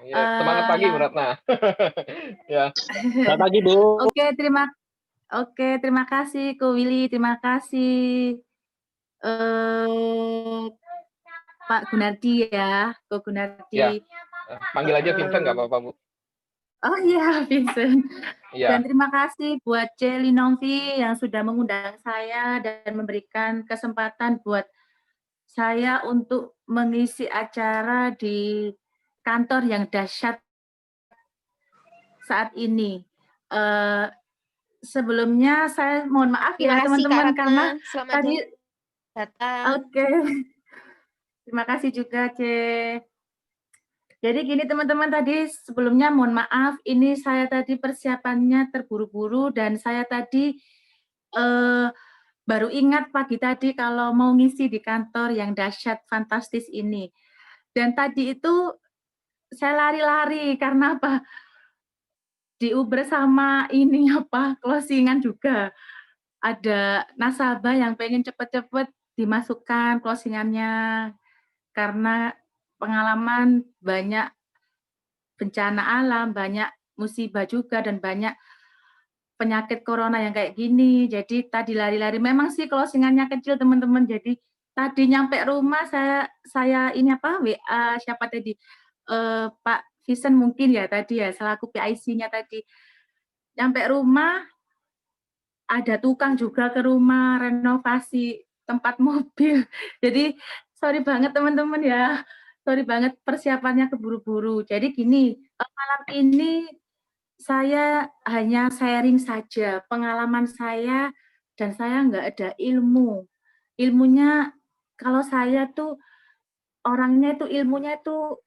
Iya, semangat pagi Bu Eee, Ratna. Ya. Selamat pagi, Bu. oke terima kasih Ko Willy, terima kasih, eee, Pak Gunardi ya, Ko Ya, Gunardi, panggil aja Vincent nggak heeh. apa-apa, Bu. Oh iya, Vincent. Dan Iya. terima kasih buat Celi Nongfi yang sudah mengundang saya dan memberikan kesempatan buat saya untuk mengisi acara di kantor yang dahsyat saat ini. Sebelumnya saya mohon maaf Terima ya kasih Kak teman-teman Ratna, karena selamat tadi datang. oke. Terima kasih juga, Ce. Jadi gini teman-teman, tadi sebelumnya mohon maaf, ini saya tadi persiapannya terburu-buru dan saya tadi baru ingat pagi tadi kalau mau ngisi di kantor yang dahsyat fantastis ini. Dan tadi itu saya lari-lari karena apa? Diuber sama ini apa? Closing-an juga. Ada nasabah yang pengen cepet-cepet dimasukkan closing-annya karena pengalaman banyak bencana alam, banyak musibah juga dan banyak penyakit corona yang kayak gini. Jadi tadi lari-lari. Memang sih closing-annya kecil teman-teman. Jadi tadi nyampe rumah saya ini apa WA siapa tadi Pak Vincent mungkin ya tadi ya selaku PIC-nya tadi. Nyampe rumah ada tukang juga ke rumah renovasi tempat mobil. Jadi sorry banget teman-teman ya. Sorry banget persiapannya keburu-buru. Jadi gini, malam ini saya hanya sharing saja pengalaman saya dan saya nggak ada ilmu. Ilmunya kalau saya tuh orangnya itu ilmunya itu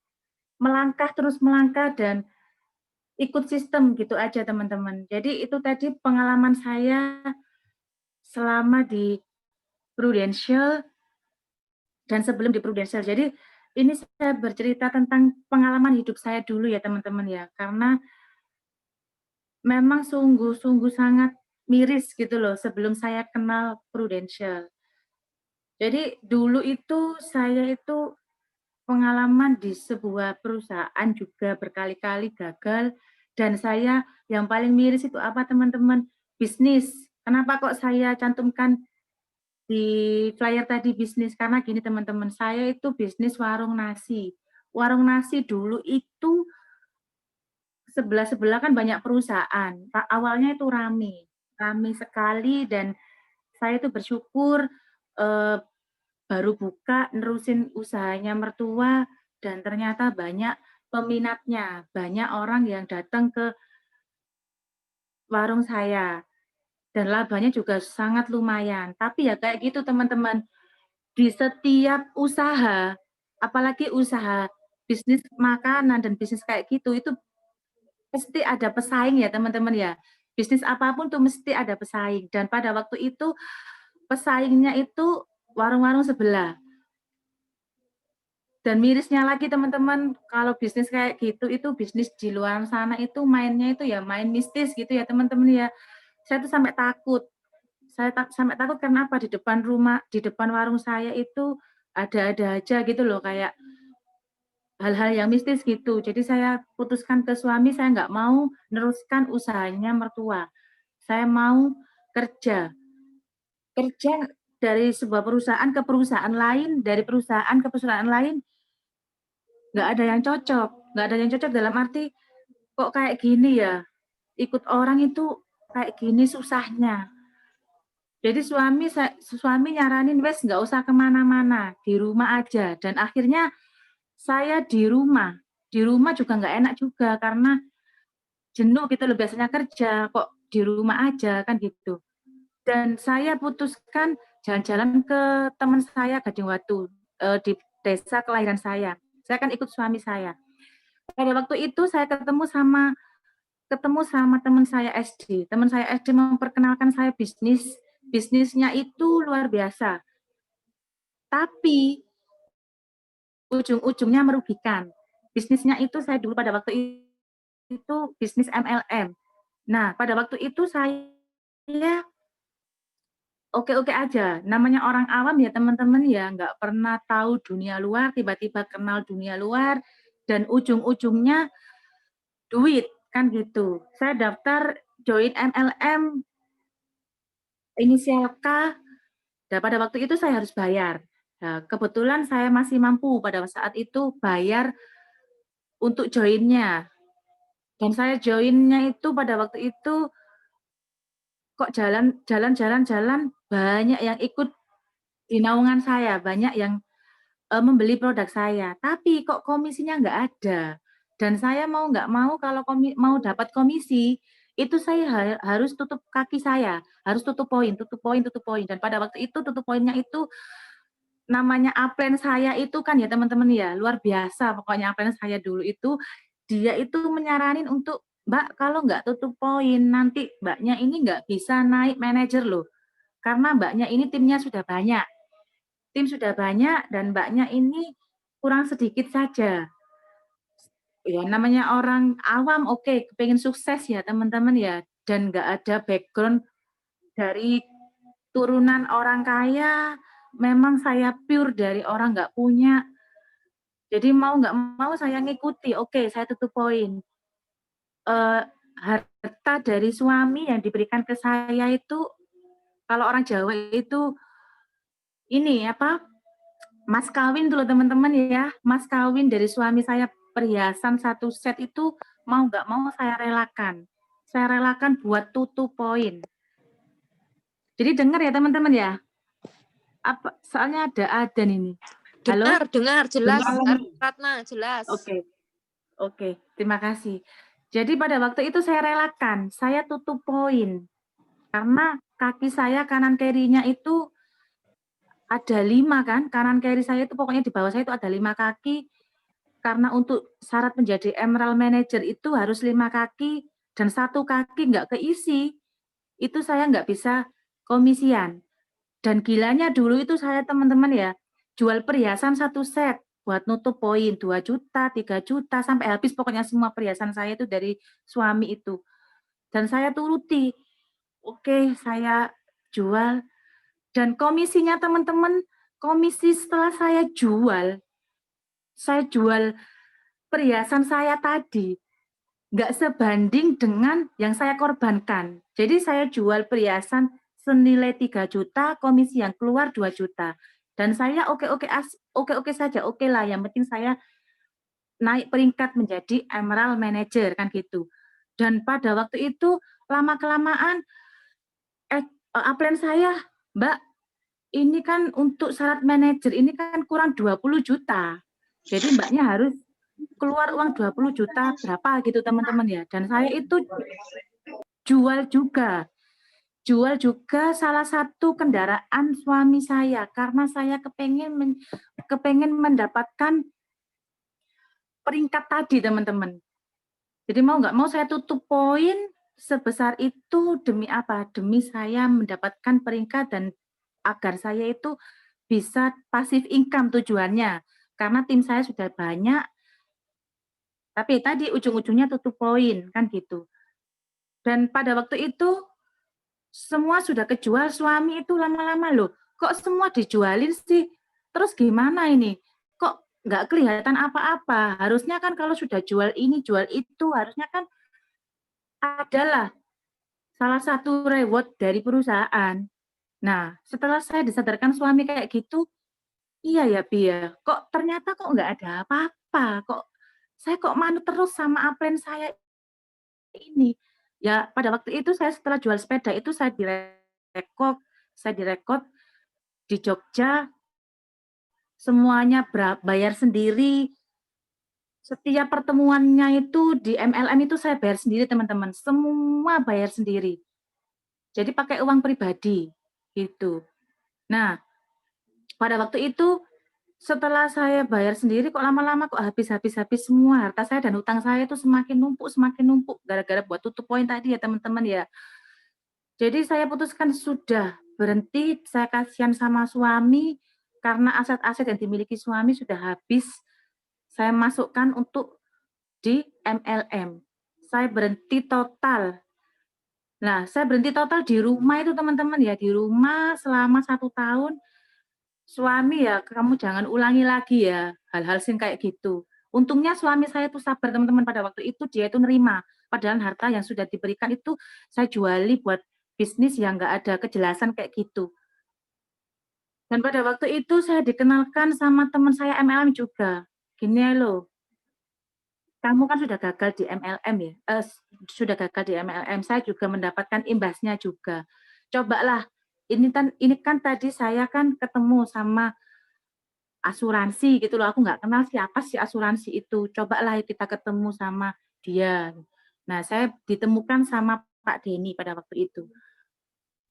melangkah terus melangkah dan ikut sistem gitu aja teman-teman. Jadi itu tadi pengalaman saya selama di Prudential dan sebelum di Prudential. Jadi ini saya bercerita tentang pengalaman hidup saya dulu ya teman-teman ya. Karena memang sungguh-sungguh sangat miris gitu loh sebelum saya kenal Prudential. Jadi dulu itu saya itu pengalaman di sebuah perusahaan juga berkali-kali gagal dan saya yang paling miris itu apa teman-teman? Bisnis. Kenapa kok saya cantumkan di flyer tadi bisnis? Karena gini teman-teman, saya itu bisnis warung nasi. Warung nasi dulu itu sebelah-sebelah kan banyak perusahaan. Awalnya itu rame sekali dan saya itu bersyukur baru buka nerusin usahanya mertua dan ternyata banyak peminatnya, banyak orang yang datang ke warung saya dan labanya juga sangat lumayan. Tapi ya kayak gitu teman-teman, di setiap usaha, apalagi usaha bisnis makanan dan bisnis kayak gitu, itu pasti ada pesaing ya teman-teman ya. Bisnis apapun tuh mesti ada pesaing dan pada waktu itu pesaingnya itu warung-warung sebelah. Dan mirisnya lagi teman-teman, kalau bisnis kayak gitu itu bisnis di luar sana itu mainnya itu ya main mistis gitu ya teman-teman ya. Saya tuh sampai takut. Sampai takut karena apa? Di depan rumah, di depan warung saya itu ada-ada aja gitu loh kayak hal-hal yang mistis gitu. Jadi saya putuskan ke suami saya nggak mau neruskan usahanya mertua. Saya mau kerja. Kerja dari sebuah perusahaan ke perusahaan lain, dari perusahaan ke perusahaan lain, nggak ada yang cocok. Nggak ada yang cocok dalam arti, kok kayak gini ya, ikut orang itu kayak gini susahnya. Jadi suami nyaranin wes nggak usah kemana-mana, di rumah aja. Dan akhirnya saya di rumah juga nggak enak juga karena jenuh gitu loh biasanya kerja, kok di rumah aja kan gitu. Dan saya putuskan jalan-jalan ke teman saya Gading Watu di desa kelahiran saya. Saya kan ikut suami saya. Pada waktu itu saya ketemu sama teman saya SD. Teman saya SD memperkenalkan saya bisnisnya itu luar biasa. Tapi ujung-ujungnya merugikan. Bisnisnya itu saya dulu pada waktu itu bisnis MLM. Nah, pada waktu itu saya oke-oke aja. Namanya orang awam ya teman-teman ya, nggak pernah tahu dunia luar, tiba-tiba kenal dunia luar, dan ujung-ujungnya duit, kan gitu. Saya daftar join MLM inisial K, dan pada waktu itu saya harus bayar. Nah, kebetulan saya masih mampu pada saat itu bayar untuk joinnya. Dan saya joinnya itu pada waktu itu kok jalan banyak yang ikut di naungan saya, banyak yang membeli produk saya, tapi kok komisinya nggak ada. Dan saya mau nggak mau kalau mau dapat komisi, itu saya harus tutup kaki saya, harus tutup poin, tutup poin, tutup poin. Dan pada waktu itu tutup poinnya itu namanya upline saya itu kan ya teman-teman ya, luar biasa pokoknya upline saya dulu itu, dia itu menyaranin untuk, "Mbak, kalau nggak tutup poin, nanti Mbaknya ini nggak bisa naik manajer loh, karena Mbaknya ini timnya sudah banyak. Tim sudah banyak dan Mbaknya ini kurang sedikit saja." Ya namanya orang awam oke, kepengen sukses ya teman-teman ya, dan nggak ada background dari turunan orang kaya, memang saya pure dari orang nggak punya. Jadi mau nggak mau saya ngikuti, oke saya tutup poin. Harta dari suami yang diberikan ke saya itu, kalau orang Jawa itu ini apa, mas kawin tuh loh teman-teman ya, mas kawin dari suami saya perhiasan 1 set itu mau nggak mau saya relakan. Saya relakan buat tutup poin. Jadi dengar ya teman-teman ya. Soalnya ada adzan ini. Halo? Dengar, jelas, Dengar. Ratna, jelas. Oke, terima kasih. Jadi pada waktu itu saya relakan, saya tutup poin. Karena kaki saya kanan kirinya itu ada 5 kan, kanan kiri saya itu pokoknya di bawah saya itu ada 5 kaki, karena untuk syarat menjadi Emerald Manager itu harus 5 kaki, dan 1 kaki nggak keisi, itu saya nggak bisa komisian. Dan gilanya dulu itu saya teman-teman ya, jual perhiasan 1 set, buat nutup poin 2 juta, 3 juta, sampai habis pokoknya semua perhiasan saya itu dari suami itu. Dan saya turuti, oke saya jual, dan komisinya teman-teman, komisi setelah saya jual perhiasan saya tadi, nggak sebanding dengan yang saya korbankan. Jadi saya jual perhiasan senilai 3 juta, komisi yang keluar 2 juta. Dan saya oke-oke saja, oke lah, yang penting saya naik peringkat menjadi Emerald Manager, kan gitu. Dan pada waktu itu, lama-kelamaan, upline saya, "Mbak, ini kan untuk syarat manajer ini kan kurang 20 juta. Jadi Mbaknya harus keluar uang 20 juta berapa gitu teman-teman ya." Dan saya itu jual juga salah satu kendaraan suami saya karena saya kepengen mendapatkan peringkat tadi teman-teman. Jadi mau nggak mau saya tutup poin sebesar itu demi apa? Demi saya mendapatkan peringkat dan agar saya itu bisa pasif income tujuannya. Karena tim saya sudah banyak, tapi tadi ujung-ujungnya tutup poin, kan gitu. Dan pada waktu itu, semua sudah kejual, suami itu lama-lama loh, kok semua dijualin sih? Terus gimana ini? Kok nggak kelihatan apa-apa? Harusnya kan kalau sudah jual ini, jual itu, harusnya kan adalah salah satu reward dari perusahaan. Nah, setelah saya disadarkan suami kayak gitu, iya ya, Bi, ya. Kok ternyata kok nggak ada apa-apa, kok manut terus sama upline saya ini. Ya, pada waktu itu saya setelah jual sepeda itu saya direkod di Jogja, semuanya bayar sendiri. Setiap pertemuannya itu di MLM itu saya bayar sendiri, teman-teman. Semua bayar sendiri. Jadi pakai uang pribadi, gitu. Nah, pada waktu itu setelah saya bayar sendiri kok lama-lama kok habis semua harta saya dan hutang saya itu semakin numpuk gara-gara buat tutup poin tadi ya teman-teman ya. Jadi saya putuskan sudah berhenti, saya kasihan sama suami karena aset-aset yang dimiliki suami sudah habis. Saya masukkan untuk di MLM. Saya berhenti total. Nah, saya berhenti total di rumah itu teman-teman ya, di rumah selama 1 tahun. Suami ya, kamu jangan ulangi lagi ya, hal-hal sing kayak gitu. Untungnya suami saya itu sabar teman-teman, pada waktu itu dia itu nerima, padahal harta yang sudah diberikan itu saya juali buat bisnis yang nggak ada kejelasan kayak gitu. Dan pada waktu itu saya dikenalkan sama teman saya MLM juga. Gini loh, kamu kan sudah gagal di MLM ya, sudah gagal di MLM, saya juga mendapatkan imbasnya juga. Cobalah, ini kan tadi saya kan ketemu sama asuransi gitu loh, aku nggak kenal siapa sih asuransi itu, cobalah kita ketemu sama dia. Nah, saya ditemukan sama Pak Denny pada waktu itu.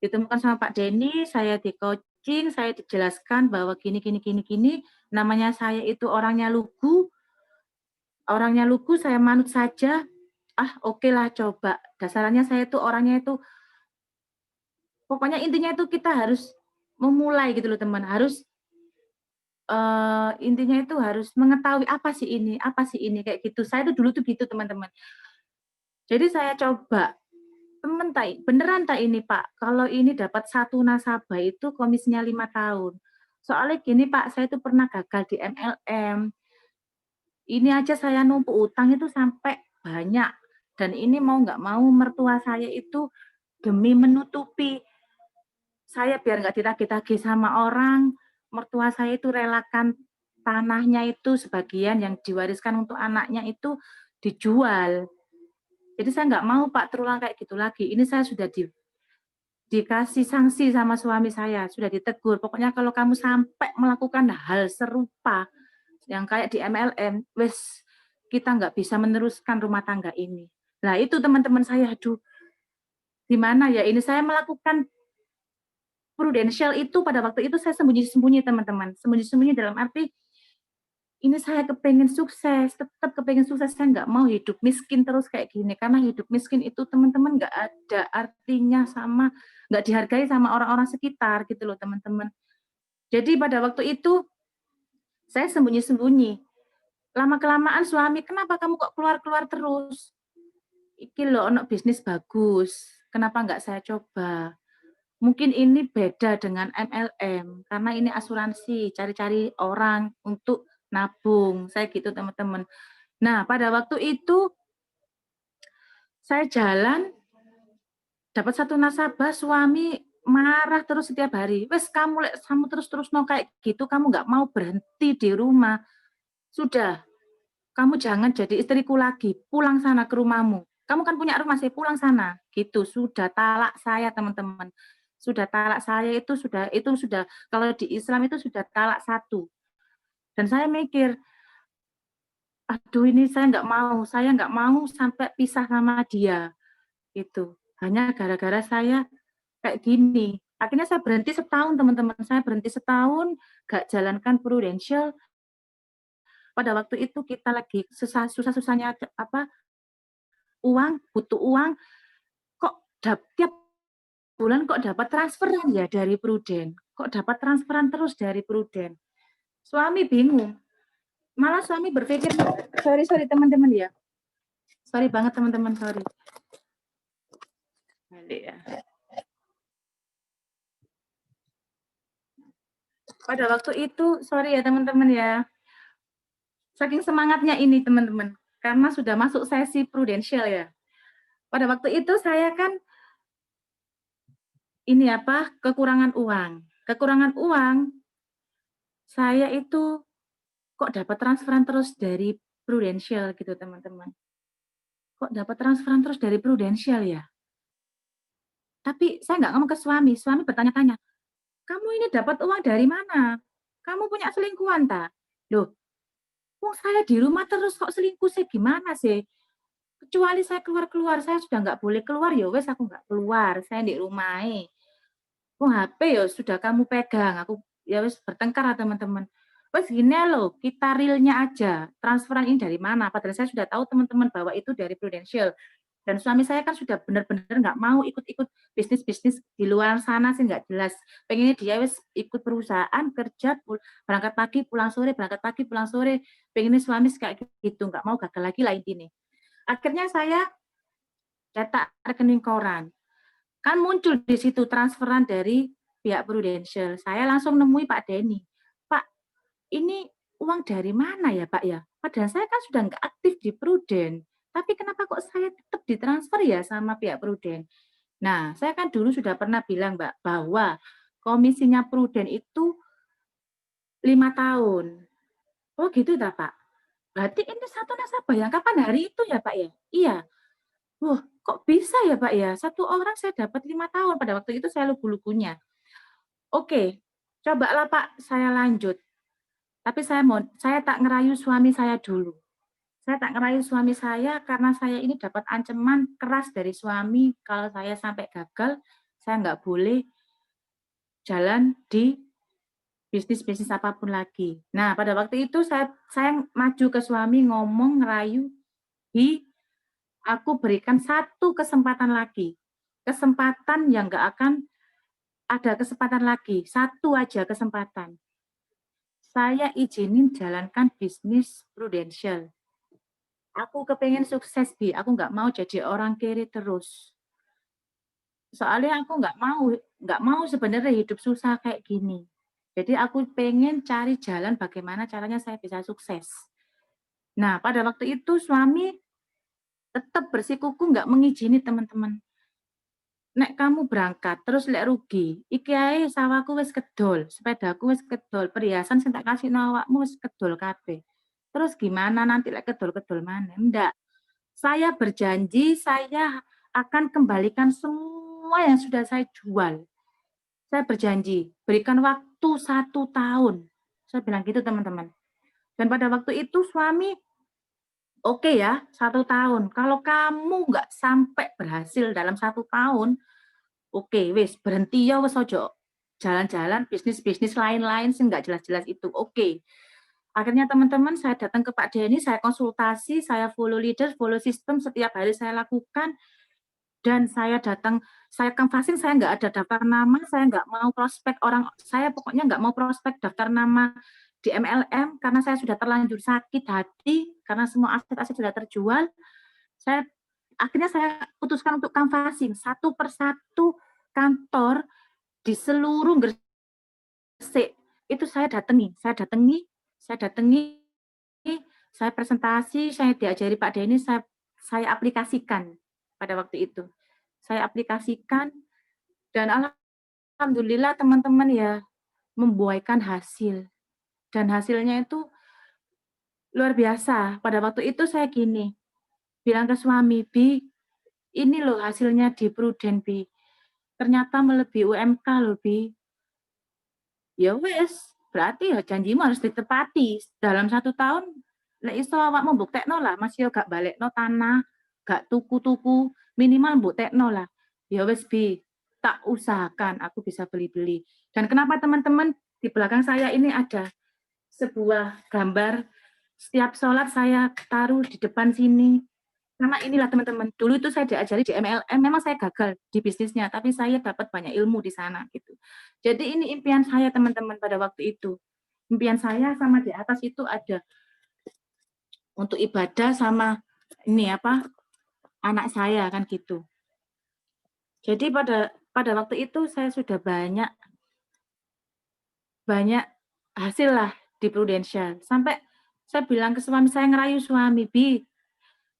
Ditemukan sama Pak Denny, saya di-coaching, saya dijelaskan bahwa gini, namanya saya itu orangnya lugu, saya manut saja, oke lah coba. Dasarannya saya itu orangnya itu, pokoknya intinya itu kita harus memulai gitu loh teman, harus intinya itu harus mengetahui apa sih ini, kayak gitu. Saya tuh dulu tuh gitu teman-teman. Jadi saya coba, temen beneran tak ini Pak, kalau ini dapat satu nasabah itu komisinya 5 tahun. Soalnya gini Pak, saya itu pernah gagal di MLM. Ini aja saya numpuk utang itu sampai banyak. Dan ini mau nggak mau mertua saya itu demi menutupi saya biar nggak ditagih-tagih sama orang, mertua saya itu relakan tanahnya itu sebagian yang diwariskan untuk anaknya itu dijual. Jadi saya nggak mau Pak terulang kayak gitu lagi. Ini saya sudah dikasih sanksi sama suami saya, sudah ditegur. Pokoknya kalau kamu sampai melakukan hal serupa yang kayak di MLM, wes kita nggak bisa meneruskan rumah tangga ini. Nah itu teman-teman saya, aduh, gimana ya ini saya melakukan prudensial itu pada waktu itu saya sembunyi-sembunyi teman-teman. Sembunyi-sembunyi dalam arti ini saya kepengen sukses, tetap kepengen sukses, saya nggak mau hidup miskin terus kayak gini, karena hidup miskin itu teman-teman nggak ada artinya sama, nggak dihargai sama orang-orang sekitar gitu loh teman-teman. Jadi pada waktu itu saya sembunyi-sembunyi. Lama-kelamaan suami, kenapa kamu kok keluar-keluar terus? Iki loh, ono bisnis bagus, kenapa nggak saya coba? Mungkin ini beda dengan MLM, karena ini asuransi, cari-cari orang untuk nabung, saya gitu teman-teman. Nah, pada waktu itu saya jalan, dapat satu nasabah, suami marah terus setiap hari. Wes kamu terus mau kayak gitu, kamu nggak mau berhenti di rumah. Sudah, kamu jangan jadi istriku lagi, pulang sana ke rumahmu. Kamu kan punya rumah, saya pulang sana. Gitu, sudah talak saya teman-teman. Sudah talak saya itu sudah kalau di Islam itu sudah talak satu. Dan saya mikir, aduh ini saya nggak mau sampai pisah sama dia. Itu hanya gara-gara saya kayak gini. Akhirnya saya berhenti setahun teman-teman. Saya berhenti setahun, gak jalankan prudensial. Pada waktu itu kita lagi susah-susahnya butuh uang, kok tiap bulan kok dapat transferan ya dari Pruden. Kok dapat transferan terus dari Pruden. Suami bingung. Malah suami berpikir, sorry teman-teman ya. Sorry banget teman-teman, sorry. Balik ya. Pada waktu itu, sorry ya teman-teman ya. Saking semangatnya ini teman-teman, karena sudah masuk sesi prudensial ya. Pada waktu itu saya kan kekurangan uang. Kekurangan uang, saya itu kok dapat transferan terus dari prudensial gitu teman-teman. Kok dapat transferan terus dari prudensial ya? Tapi saya nggak ngomong ke suami bertanya-tanya, kamu ini dapat uang dari mana? Kamu punya selingkuhan tak? Loh, wong saya di rumah terus kok selingkuh sih gimana sih? Kecuali saya keluar-keluar, saya sudah nggak boleh keluar, ya wes aku nggak keluar, saya di rumah. Oh HP ya sudah kamu pegang, aku ya wes bertengkar lah teman-teman. Wes gini loh, kita realnya aja, transferan ini dari mana? Padahal saya sudah tahu teman-teman bahwa itu dari Prudential. Dan suami saya kan sudah benar-benar nggak mau ikut-ikut bisnis-bisnis di luar sana sih nggak jelas. Pengennya dia wes ikut perusahaan, kerja, berangkat pagi, pulang sore, berangkat pagi, pulang sore. Pengennya suami kayak gitu, nggak mau gagal lagi lah intinya. Akhirnya saya cetak rekening koran. Kan muncul di situ transferan dari pihak Prudential. Saya langsung nemui Pak Denny. Pak, ini uang dari mana ya Pak ya? Padahal saya kan sudah nggak aktif di Prudent, tapi kenapa kok saya tetap ditransfer ya sama pihak Prudent? Nah, saya kan dulu sudah pernah bilang, Mbak, bahwa komisinya Prudent itu 5 tahun. Oh gitu ta, Pak? Berarti ini satu nasabah yang kapan hari itu ya, Pak, ya? Iya. Wah, kok bisa ya, Pak, ya? Satu orang saya dapat 5 tahun, pada waktu itu saya lugu-lugunya. Oke, cobalah, Pak, saya lanjut. Tapi saya tak ngerayu suami saya dulu. Saya tak ngerayu suami saya karena saya ini dapat ancaman keras dari suami kalau saya sampai gagal, saya nggak boleh jalan di bisnis-bisnis apapun lagi. Nah, pada waktu itu saya maju ke suami ngomong ngerayu, "Bi, aku berikan satu kesempatan lagi. Kesempatan yang nggak akan ada kesempatan lagi, satu aja kesempatan. Saya izinin jalankan bisnis Prudential. Aku kepengen sukses, Bi. Aku nggak mau jadi orang kiri terus. Soalnya aku nggak mau sebenarnya hidup susah kayak gini. Jadi aku pengen cari jalan bagaimana caranya saya bisa sukses. Nah, pada waktu itu suami tetap bersikukuh nggak mengizini teman-teman. Nek kamu berangkat terus lek rugi, iki ae sawahku wis kedol, sepedaku wis kedol, perhiasan sing tak kasihno awakmu wis kedol kabeh. Terus gimana nanti lek kedol-kedol maneh? Ndak. Saya berjanji saya akan kembalikan semua yang sudah saya jual. Saya berjanji, berikan waktu 1 tahun. Saya bilang gitu teman-teman. Dan pada waktu itu suami, oke ya, 1 tahun. Kalau kamu nggak sampai berhasil dalam 1 tahun, oke, wis berhenti ya wis ojo jalan-jalan bisnis-bisnis lain-lain sih nggak jelas-jelas itu. Oke. Akhirnya teman-teman saya datang ke Pak Denny, saya konsultasi, saya follow leader, follow system setiap hari saya lakukan dan saya datang, saya canvassing, saya nggak ada daftar nama, saya nggak mau prospek orang, saya pokoknya nggak mau prospek daftar nama di MLM karena saya sudah terlanjur sakit hati karena semua aset-aset sudah terjual. Saya akhirnya saya putuskan untuk canvassing satu persatu kantor di seluruh Gresik. Itu saya datangi, saya presentasi, saya diajari Pak Denny, saya aplikasikan pada waktu itu. Saya aplikasikan dan alhamdulillah teman-teman ya membuahkan hasil. Dan hasilnya itu luar biasa. Pada waktu itu saya gini, bilang ke suami, "Bi, ini loh hasilnya di Prudent, Bi. Ternyata melebihi UMK loh, Bi." Ya wes, berarti ya janjimu harus ditepati. Dalam 1 tahun, lek iso awakmu mbuktekno lah, Mas yo gak balekno tanah, gak tuku-tuku, minimal mbuktekno lah. Ya wes Bi, tak usahakan aku bisa beli-beli. Dan kenapa teman-teman di belakang saya ini ada sebuah gambar, setiap sholat saya taruh di depan sini. Karena inilah teman-teman, dulu itu saya diajari di MLM, memang saya gagal di bisnisnya, tapi saya dapat banyak ilmu di sana gitu. Jadi ini impian saya teman-teman pada waktu itu. Impian saya sama di atas itu ada untuk ibadah sama ini apa anak saya kan gitu. Jadi pada waktu itu saya sudah banyak banyak hasil lah di Prudential. Sampai saya bilang ke suami, saya ngerayu suami, "Bi,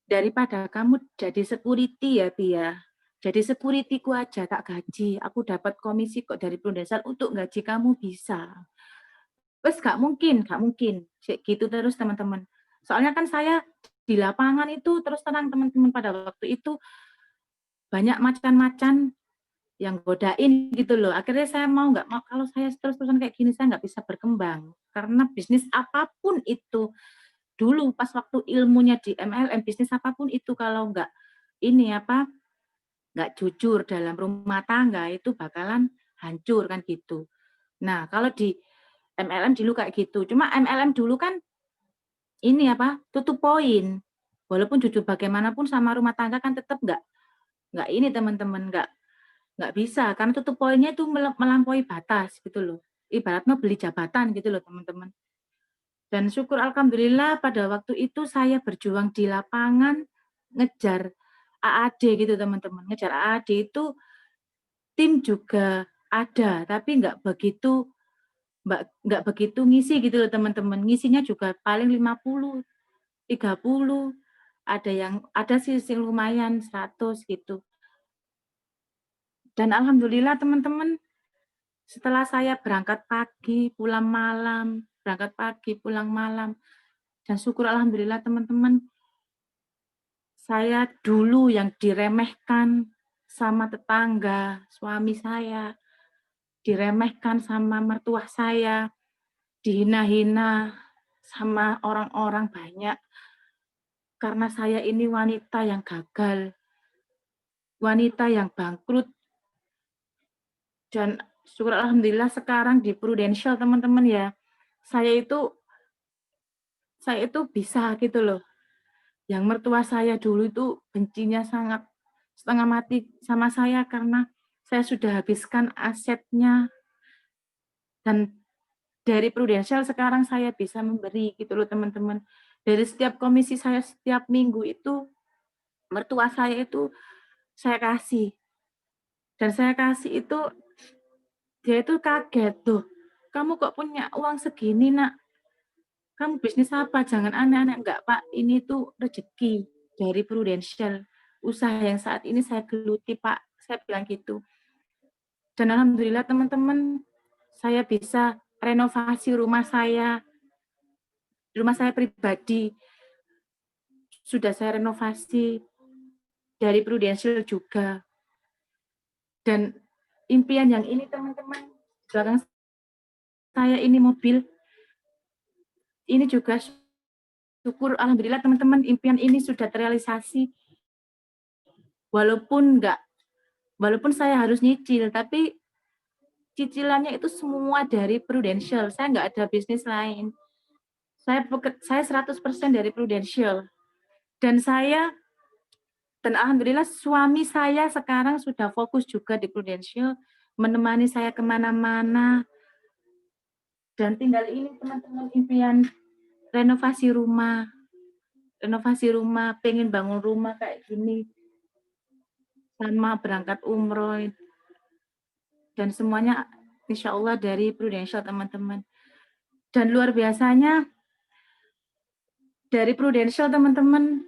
daripada kamu jadi security ya, Bi ya. Jadi security-ku aja tak gaji. Aku dapat komisi kok dari Prudential untuk gaji kamu bisa." Wes gak mungkin, gak mungkin. Gitu terus teman-teman. Soalnya kan saya di lapangan itu terus terang teman-teman pada waktu itu banyak macan-macan yang godain gitu loh. Akhirnya saya mau nggak mau kalau saya terus-terusan kayak gini saya nggak bisa berkembang. Karena bisnis apapun itu dulu pas waktu ilmunya di MLM bisnis apapun itu kalau nggak ini apa nggak jujur dalam rumah tangga itu bakalan hancur kan gitu. Nah kalau di MLM dulu kayak gitu. Cuma MLM dulu kan ini apa tutup poin. Walaupun jujur bagaimanapun sama rumah tangga kan tetap nggak ini teman-teman nggak bisa karena tutup poinnya itu melampaui batas gitu loh. Ibaratnya beli jabatan gitu loh teman-teman. Dan syukur alhamdulillah pada waktu itu saya berjuang di lapangan ngejar AAD gitu teman-teman. Ngejar AAD itu tim juga ada, tapi nggak begitu ngisi gitu loh teman-teman. Ngisinya juga paling 50. 30, ada sih yang lumayan 100 gitu. Dan alhamdulillah teman-teman, setelah saya berangkat pagi, pulang malam, berangkat pagi, pulang malam, dan syukur alhamdulillah teman-teman, saya dulu yang diremehkan sama tetangga, suami saya, diremehkan sama mertua saya, dihina-hina sama orang-orang banyak, karena saya ini wanita yang gagal, wanita yang bangkrut, dan syukur alhamdulillah sekarang di Prudential teman-teman ya, saya itu bisa gitu loh. Yang mertua saya dulu itu bencinya sangat setengah mati sama saya karena saya sudah habiskan asetnya, dan dari Prudential sekarang saya bisa memberi gitu loh teman-teman. Dari setiap komisi saya setiap minggu itu, mertua saya itu saya kasih. Dan saya kasih itu, dia itu kaget tuh. Kamu kok punya uang segini nak? Kamu bisnis apa? Jangan aneh-aneh. Enggak Pak, ini tuh rezeki dari Prudential. Usaha yang saat ini saya geluti Pak. Saya bilang gitu. Dan alhamdulillah teman-teman, saya bisa renovasi rumah saya pribadi. Sudah saya renovasi dari Prudential juga. Dan impian yang ini teman-teman, belakang saya ini mobil, ini juga syukur alhamdulillah teman-teman, impian ini sudah terrealisasi. Walaupun saya harus nyicil, tapi cicilannya itu semua dari Prudential. Saya nggak ada bisnis lain. Saya 100% dari Prudential. Dan alhamdulillah suami saya sekarang sudah fokus juga di Prudential, menemani saya kemana-mana. Dan tinggal ini teman-teman impian renovasi rumah, pengen bangun rumah kayak gini, sama berangkat umroh, dan semuanya insya Allah dari Prudential teman-teman. Dan luar biasanya dari Prudential teman-teman,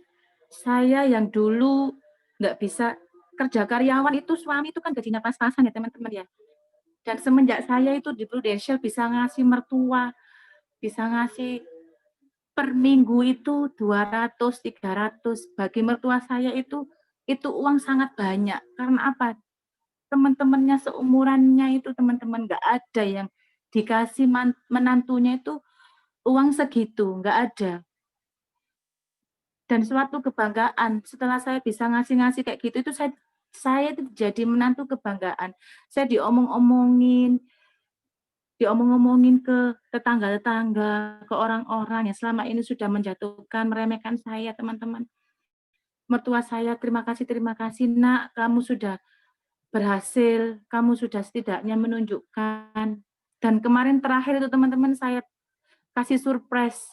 saya yang dulu nggak bisa kerja karyawan itu, suami itu kan gajinya pas-pasan ya teman-teman ya. Dan semenjak saya itu di Prudential bisa ngasih mertua, bisa ngasih per minggu itu 200, 300. Bagi mertua saya itu uang sangat banyak. Karena apa? Teman-temannya seumurannya itu teman-teman nggak ada yang dikasih menantunya itu uang segitu, nggak ada. Dan suatu kebanggaan setelah saya bisa ngasih-ngasih kayak gitu itu saya itu jadi menantu kebanggaan. Saya diomong-omongin ke tetangga-tetangga, ke orang-orang yang selama ini sudah menjatuhkan, meremehkan saya, teman-teman. Mertua saya, terima kasih nak, kamu sudah berhasil, kamu sudah setidaknya menunjukkan. Dan kemarin terakhir itu teman-teman saya kasih surprise.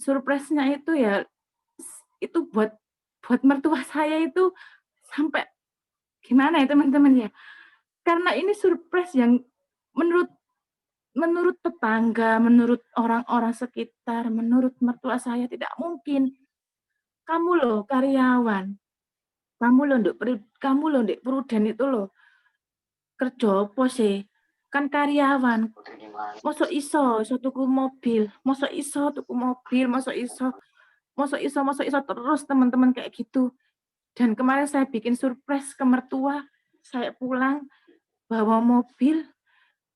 Surprise-nya itu ya, itu buat mertua saya itu sampai gimana ya teman-teman ya. Karena ini surprise yang menurut tetangga, menurut orang-orang sekitar, menurut mertua saya tidak mungkin. Kamu loh karyawan, kamu loh Ndek Pruden itu loh kerja apa sih? Kan karyawan. Mosok iso tuku mobil, mosok iso terus teman-teman kayak gitu. Dan kemarin saya bikin surprise ke mertua, saya pulang bawa mobil,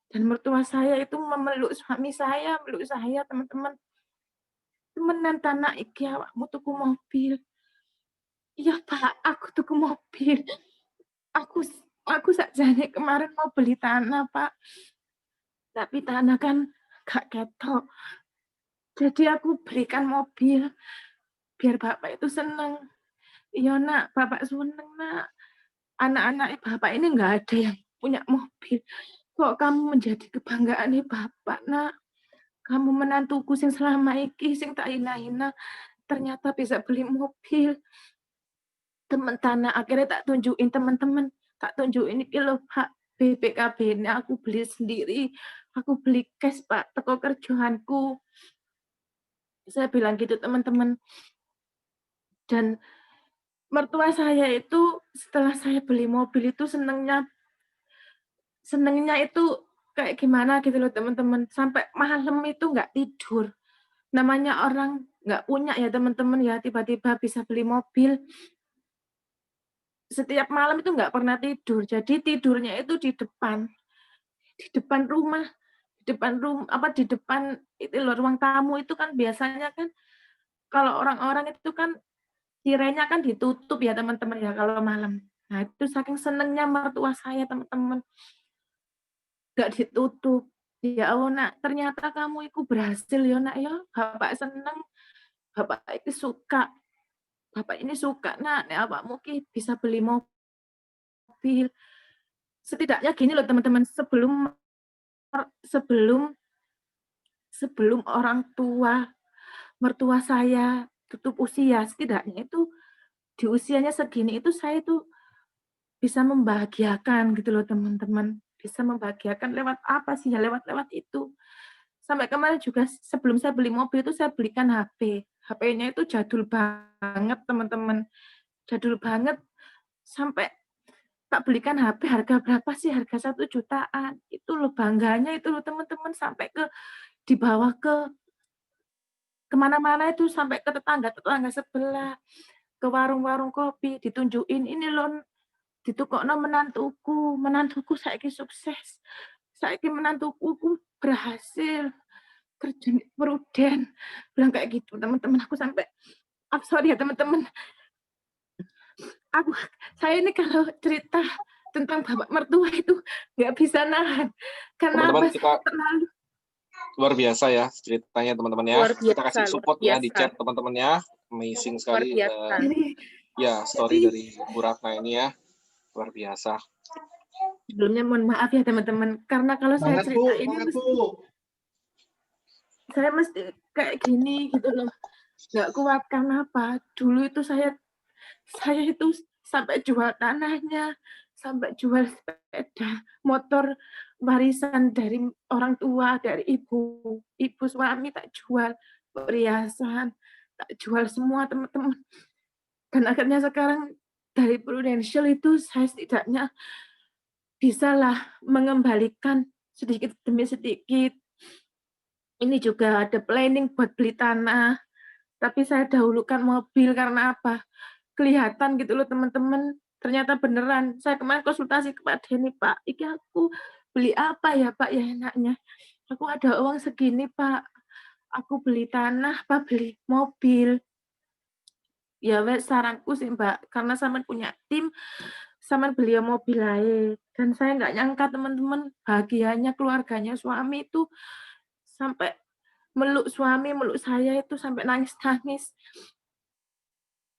dan mertua saya itu memeluk suami saya, meluk saya teman-teman. Temenan tanah iki awakmu tuku mobil. Iya Pak, aku tuku mobil. Aku sakjane kemarin mau beli tanah Pak, tapi tanah kan gak ketok. Jadi aku belikan mobil, biar Bapak itu seneng. Iya nak, Bapak seneng nak. Anak-anak Bapak ini nggak ada yang punya mobil. Kok kamu menjadi kebanggaan Bapak nak. Kamu menantuku sing selama iki, sing tak hina-hina, ternyata bisa beli mobil. Temen tanah akhirnya tak tunjukin teman-teman, tak tunjukin iki loh Pak, BPKB-nya aku beli sendiri, aku beli cash Pak, teko kerjaanku. Saya bilang gitu teman-teman. Dan mertua saya itu setelah saya beli mobil itu senengnya itu kayak gimana gitu loh teman-teman, sampai malam itu nggak tidur. Namanya orang nggak punya ya teman-teman ya, tiba-tiba bisa beli mobil, setiap malam itu nggak pernah tidur. Jadi tidurnya itu di depan rumah, di depan itu loh, ruang tamu itu kan biasanya kan kalau orang-orang itu kan tirainya kan ditutup ya teman-teman ya kalau malam. Nah itu saking senengnya mertua saya teman-teman, nggak ditutup. Ya Allah nak, ternyata kamu itu berhasil ya nak ya, bapak seneng, bapak itu suka, bapak ini suka nak, nek awakmu ki bisa beli mobil. Setidaknya gini loh teman-teman, sebelum sebelum orang tua, mertua saya tutup usia, setidaknya itu di usianya segini itu saya itu bisa membahagiakan gitu loh teman-teman. Bisa membahagiakan lewat apa sih ya, lewat itu. Sampai kemarin juga sebelum saya beli mobil itu saya belikan HP. HP-nya itu jadul banget teman-teman, jadul banget, sampai tak belikan HP harga berapa sih, harga 1 jutaan. Itu loh bangganya itu loh teman-teman, sampai dibawa kemana-mana itu, sampai ke tetangga-tetangga sebelah, ke warung-warung kopi, ditunjukin, "Ini loh ditukokno menantuku saiki sukses, saiki menantuku berhasil, kerja di Pruden." Bilang kayak gitu teman-teman, aku sampai sorry ya teman-teman, aku saya ini kalau cerita tentang bapak mertua itu nggak bisa nahan, karena Teman-teman apa, kita saya terlalu luar biasa ya ceritanya teman-teman ya. Luar Kita kasih biasa luar support ya di biasa chat teman-teman ya. Amazing luar sekali biasa. jadi ya story jadi dari Bu Ratna ini ya. Luar biasa. sebelumnya mohon maaf ya teman-teman, karena kalau saya Semangat Bu, cerita ini semangat Bu. saya mesti kayak gini gitu loh, nggak kuat. Karena apa, dulu itu saya itu sampai jual tanahnya, sampai jual sepeda motor warisan dari orang tua, dari ibu suami tak jual, perhiasan tak jual semua teman-teman. Dan akhirnya sekarang dari Prudential itu saya setidaknya bisalah mengembalikan sedikit demi sedikit. Ini juga ada planning buat beli tanah, tapi saya dahulukan mobil karena apa? Kelihatan gitu loh teman-teman, ternyata beneran. Saya kemarin konsultasi ke Pak Denny, "Pak, iki aku beli apa ya Pak ya enaknya? Aku ada uang segini Pak, aku beli tanah apa beli mobil?" Ya wes saranku sih Mbak, karena sampean punya tim, sampean beli mobil ae. Dan saya nggak nyangka teman-teman, bahagianya keluarganya suami itu sampai meluk suami, meluk saya itu sampai nangis-nangis.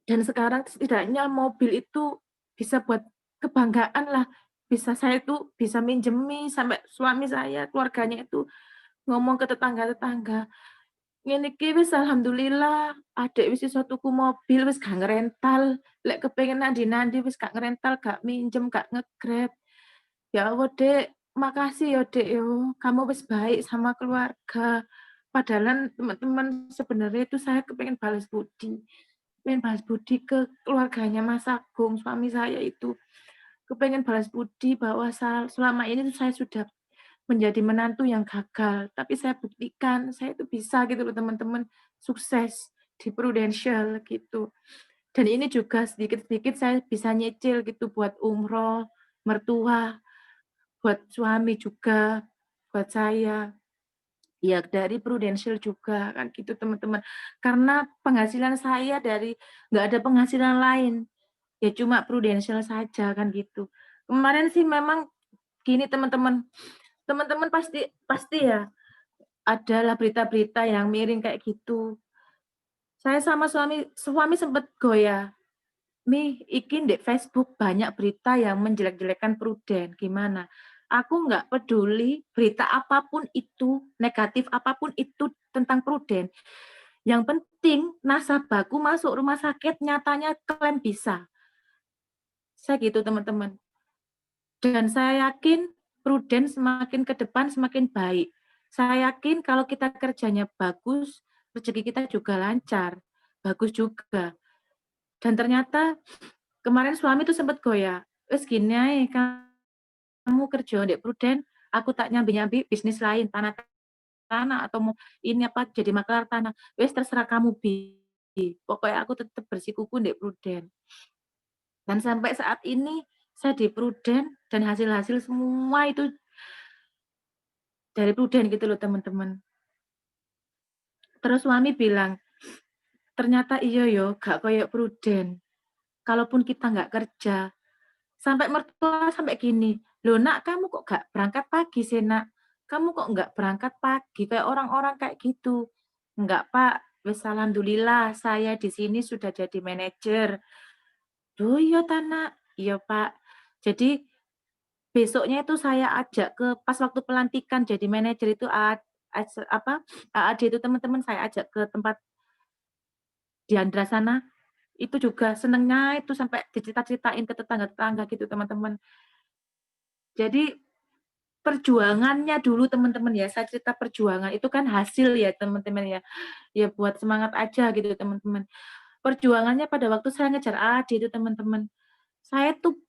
Dan sekarang setidaknya mobil itu bisa buat kebanggaan lah, bisa saya itu bisa minjemi sampai suami saya, keluarganya itu ngomong ke tetangga-tetangga, "Ngene iki wis alhamdulillah, adek wis iso tuku mobil, wis gak ngrental, lek kepengin nandi-nandi wis gak ngrental, gak minjem, gak nge-Grab." Ya Allah, Dek, makasih ya, Dek, yo. Kamu wis baik sama keluarga. Padahal teman-teman sebenarnya itu saya kepengen balas budi. Pengen balas budi ke keluarganya Mas Agung, suami saya itu. Kepengen balas budi bahwa selama ini tuh saya sudah menjadi menantu yang gagal. Tapi saya buktikan, saya itu bisa gitu loh teman-teman, sukses di Prudential gitu. Dan ini juga sedikit-sedikit saya bisa nyicil gitu buat umroh, mertua, buat suami juga, buat saya. Ya dari Prudential juga kan gitu teman-teman. Karena penghasilan saya dari nggak ada penghasilan lain, ya cuma Prudential saja kan gitu. Kemarin sih memang gini teman-teman, teman-teman pasti pasti ya adalah berita-berita yang miring kayak gitu. Saya sama suami sempat goyah. "Mi, iki di Facebook banyak berita yang menjelek-jelekan Pruden, gimana?" Aku nggak peduli berita apapun itu, negatif apapun itu tentang Pruden. Yang penting nasabahku masuk rumah sakit nyatanya klaim bisa. Saya gitu teman-teman. Dan saya yakin Pruden semakin ke depan semakin baik. Saya yakin kalau kita kerjanya bagus, rezeki kita juga lancar, bagus juga. Dan ternyata kemarin suami tuh sempat goyah, "Wes gini ae, kamu kerja ndek Pruden, aku tak nyambi-nyambi bisnis lain, tanah atau mau ini apa, jadi maklar tanah. Wes terserah kamu, Bi. Pokoknya aku tetap bersikuku ndek Pruden." Dan sampai saat ini saya di Pruden dan hasil-hasil semua itu dari Pruden gitu loh, teman-teman. Terus suami bilang, "Ternyata iya yo, gak koyo Pruden. Kalaupun kita nggak kerja." Sampai mertua sampai gini, "Loh Nak, kamu kok nggak berangkat pagi sih Nak? Kamu kok nggak berangkat pagi kayak orang-orang kayak gitu?" "Enggak Pak, wis alhamdulillah saya di sini sudah jadi manajer." "Loh iya ta Nak?" "Iya Pak." Jadi besoknya itu saya ajak ke pas waktu pelantikan jadi manajer itu apa, AAD itu teman-teman saya ajak ke tempat di Andra sana, itu juga senengnya itu sampai dicerita-ceritain ke tetangga-tetangga gitu teman-teman. Jadi perjuangannya dulu teman-teman ya, saya cerita perjuangan itu kan hasil ya teman-teman ya. Ya buat semangat aja gitu teman-teman. Perjuangannya pada waktu saya ngejar AD itu teman-teman. Saya tuh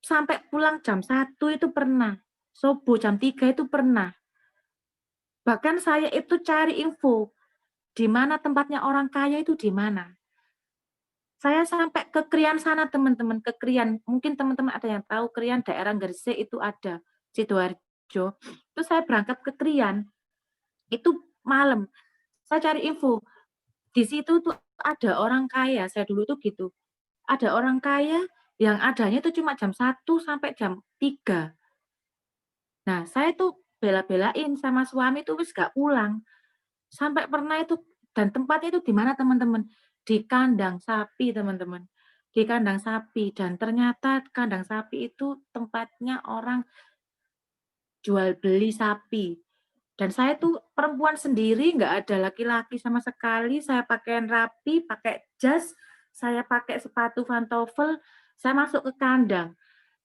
sampai pulang jam 1 itu pernah. Subuh jam 3 itu pernah. Bahkan saya itu cari info, di mana tempatnya orang kaya itu di mana. Saya sampai ke Krian sana teman-teman, ke Krian. Mungkin teman-teman ada yang tahu Krian daerah Gresik itu ada, Sidoarjo. Terus saya berangkat ke Krian, itu malam. Saya cari info, di situ tuh ada orang kaya, saya dulu tuh gitu. Ada orang kaya yang adanya itu cuma jam 1 sampai jam 3. Nah, saya tuh bela-belain sama suami tuh wis gak pulang. Sampai pernah itu dan tempatnya itu di mana teman-teman? Di kandang sapi, teman-teman. Di kandang sapi dan ternyata kandang sapi itu tempatnya orang jual beli sapi. Dan saya tuh perempuan sendiri, nggak ada laki-laki sama sekali, saya pakaian rapi, pakai jas, saya pakai sepatu pantofel, saya masuk ke kandang.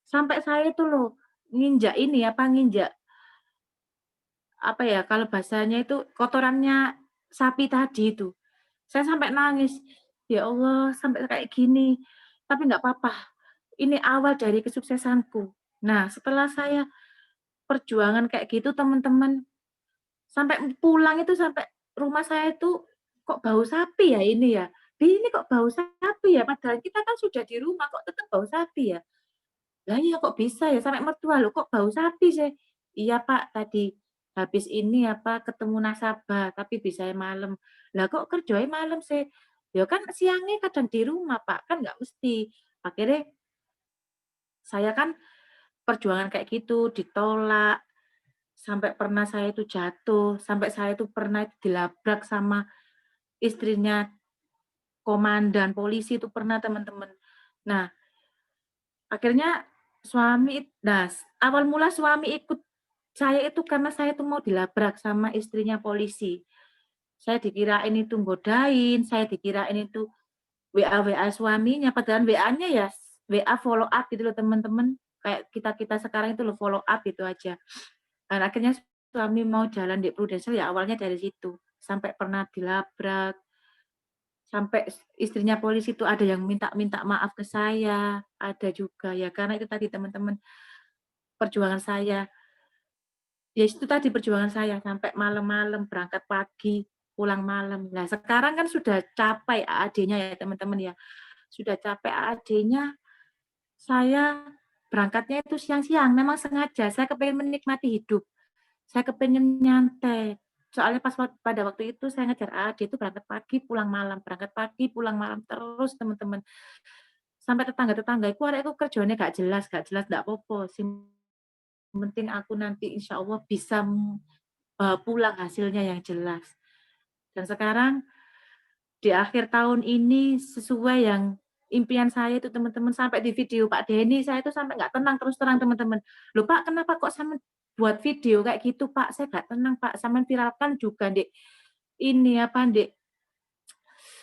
Sampai saya itu loh, nginjak ini apa, nginjak apa ya, kalau bahasanya itu kotorannya sapi tadi itu. Saya sampai nangis, "Ya Allah, sampai kayak gini." Tapi nggak apa-apa, ini awal dari kesuksesanku. Nah, setelah saya perjuangan kayak gitu teman-teman, sampai pulang itu sampai rumah saya itu, "Kok bau sapi ya ini ya? Bi, ini kok bau sapi ya? Padahal kita kan sudah di rumah kok tetap bau sapi ya?" "Lah iya kok bisa ya?" Sampai mertua, "Loh kok bau sapi sih?" "Iya Pak, tadi habis ini apa, ketemu nasabah tapi bisanya malam." "Lah kok kerjanya malam sih?" "Ya kan siangnya kadang di rumah Pak, kan nggak mesti." Akhirnya saya kan perjuangan kayak gitu, ditolak, sampai pernah saya itu jatuh, sampai saya itu pernah dilabrak sama istrinya komandan polisi itu pernah teman-teman. Nah, akhirnya awal mula suami ikut saya itu karena saya itu mau dilabrak sama istrinya polisi. Saya dikirain itu nggodain, saya dikirain itu WA-WA suaminya, padahal WA-nya ya WA follow up gitu loh teman-teman. Kayak kita-kita sekarang itu loh follow up itu aja. Dan akhirnya suami mau jalan di Prudential ya awalnya dari situ. Sampai pernah dilabrak, sampai istrinya polisi itu ada yang minta maaf ke saya, ada juga ya karena itu tadi teman-teman perjuangan saya. Ya itu tadi perjuangan saya sampai malam-malam berangkat pagi, pulang malam. Nah, sekarang kan sudah capai AAD-nya ya teman-teman ya. Sudah capai AAD-nya, saya berangkatnya itu siang-siang, memang sengaja saya kepengen menikmati hidup. Saya kepengen nyantai. Soalnya pada waktu itu saya ngejar AAD itu berangkat pagi, pulang malam, berangkat pagi, pulang malam terus teman-teman. Sampai tetangga-tetanggaku arek iku kerjane gak jelas ndak apa-apa. Sing penting aku nanti insya Allah bisa pulang hasilnya yang jelas. Dan sekarang di akhir tahun ini sesuai yang impian saya itu teman-teman sampai di video Pak Denny saya itu sampai nggak tenang terus terang teman-teman. Loh Pak kenapa kok sama buat video kayak gitu Pak? Saya nggak tenang Pak. Sama viralkan juga di ini apa di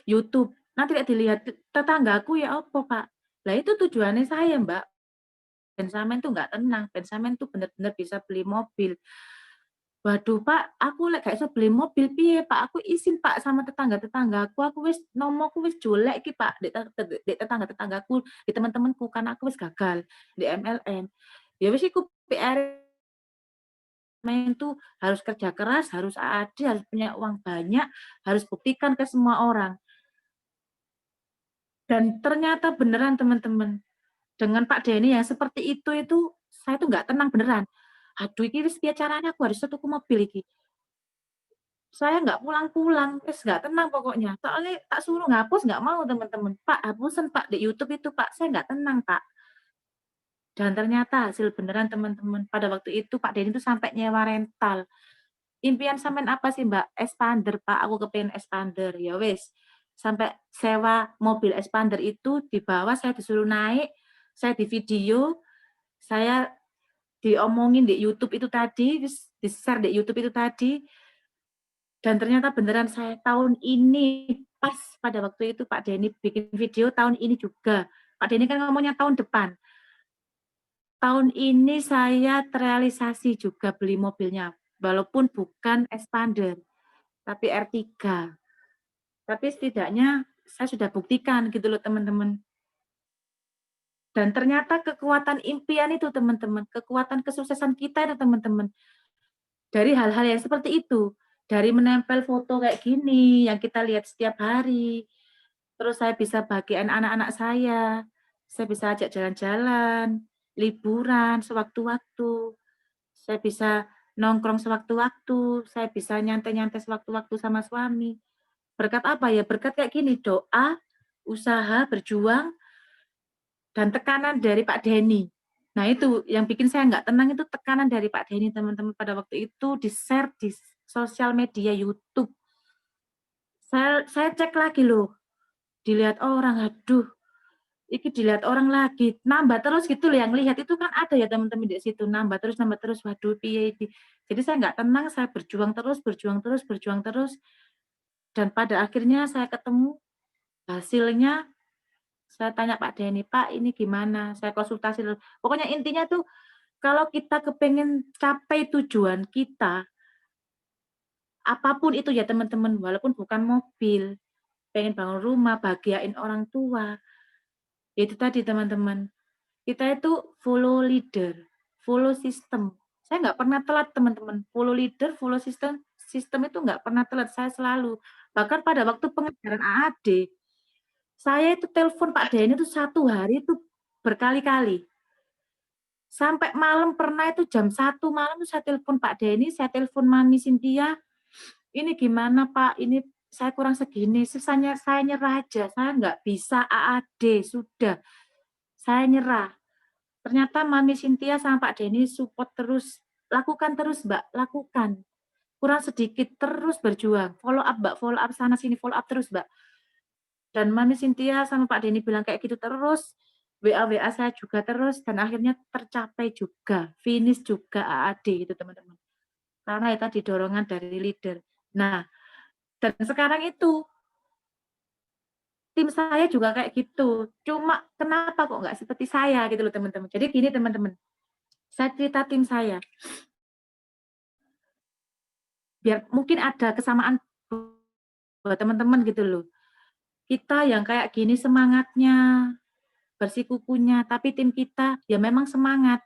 YouTube. Nanti lihat dilihat tetanggaku ya apa Pak? Lah itu tujuannya saya Mbak. Ben sampean tuh nggak tenang, ben sampean tuh benar-benar bisa beli mobil. Waduh Pak, aku lek gak iso beli mobil piye Pak, aku izin Pak sama tetangga-tetanggaku, aku wis nomoku wis jelek iki Pak, ndek tetangga-tetanggaku, di teman-temanku, karena aku wis gagal di MLM. Ya wis iku PR main tuh harus kerja keras, harus AAD, harus punya uang banyak, harus buktikan ke semua orang. Dan ternyata beneran teman-teman, dengan Pak Denny yang seperti itu saya tuh nggak tenang beneran. Aduh iki wis piye caranya aku harus tuku mobil iki. Saya nggak pulang-pulang, wis nggak tenang pokoknya. Soalnya tak suruh ngapus nggak mau teman-teman. "Pak, hapusen Pak di YouTube itu Pak." Saya nggak tenang, Pak. Dan ternyata hasil beneran teman-teman. Pada waktu itu Pak Denny itu sampai nyewa rental. Impian sampean apa sih, Mbak? Expander, Pak, aku kepengin expander. Ya wis, sampai sewa mobil expander itu dibawa, saya disuruh naik, saya di video, saya diomongin di YouTube itu tadi, di-share di YouTube itu tadi, dan ternyata beneran saya tahun ini, pas pada waktu itu Pak Denny bikin video tahun ini juga. Pak Denny kan ngomongnya tahun depan. Tahun ini saya terrealisasi juga beli mobilnya, walaupun bukan expander, tapi R3. Tapi setidaknya saya sudah buktikan gitu loh teman-teman. Dan ternyata kekuatan impian itu teman-teman, kekuatan kesuksesan kita itu teman-teman. Dari hal-hal yang seperti itu, dari menempel foto kayak gini yang kita lihat setiap hari, terus saya bisa bagian anak-anak saya bisa ajak jalan-jalan, liburan sewaktu-waktu, saya bisa nongkrong sewaktu-waktu, saya bisa nyantai-nyantai sewaktu-waktu sama suami. Berkat apa ya? Berkat kayak gini, doa, usaha, berjuang, dan tekanan dari Pak Denny. Nah itu yang bikin saya nggak tenang itu tekanan dari Pak Denny teman-teman pada waktu itu di-share di sosial media YouTube. Saya cek lagi loh, dilihat orang, aduh, iki dilihat orang lagi, nambah terus gitu loh yang lihat itu kan ada ya teman-teman di situ, nambah terus, waduh piye iki. Jadi saya nggak tenang, saya berjuang terus, berjuang terus, berjuang terus, dan pada akhirnya saya ketemu hasilnya. Saya tanya Pak Denny, "Pak ini gimana?" Saya konsultasi dulu. Pokoknya intinya tuh kalau kita kepengen capai tujuan kita, apapun itu ya teman-teman, walaupun bukan mobil, pengen bangun rumah, bahagiain orang tua, ya itu tadi teman-teman, kita itu follow leader, follow system. Saya nggak pernah telat teman-teman, follow leader, follow system, sistem itu nggak pernah telat, saya selalu. Bahkan pada waktu pengajaran AAD, saya itu telepon Pak Denny itu 1 hari itu berkali-kali. Sampai malam pernah itu jam 1 malam tuh saya telepon Pak Denny, saya telepon Mami Cynthia, "Ini gimana Pak, ini saya kurang segini." Sisanya saya nyerah aja, saya nggak bisa AAD, sudah. Saya nyerah. Ternyata Mami Cynthia sama Pak Denny support terus, "Lakukan terus Mbak, lakukan. Kurang sedikit, terus berjuang. Follow up Mbak, follow up sana sini, follow up terus Mbak." Dan Mami Cynthia sama Pak Denny bilang kayak gitu terus, WA-WA saya juga terus, dan akhirnya tercapai juga, finish juga AAD gitu teman-teman. Karena itu tadi dorongan dari leader. Nah, dan sekarang itu tim saya juga kayak gitu. Cuma kenapa kok nggak seperti saya gitu loh teman-teman. Jadi gini teman-teman, saya cerita tim saya, biar mungkin ada kesamaan buat teman-teman gitu loh. Kita yang kayak gini semangatnya, bersikukuhnya, tapi tim kita ya memang semangat,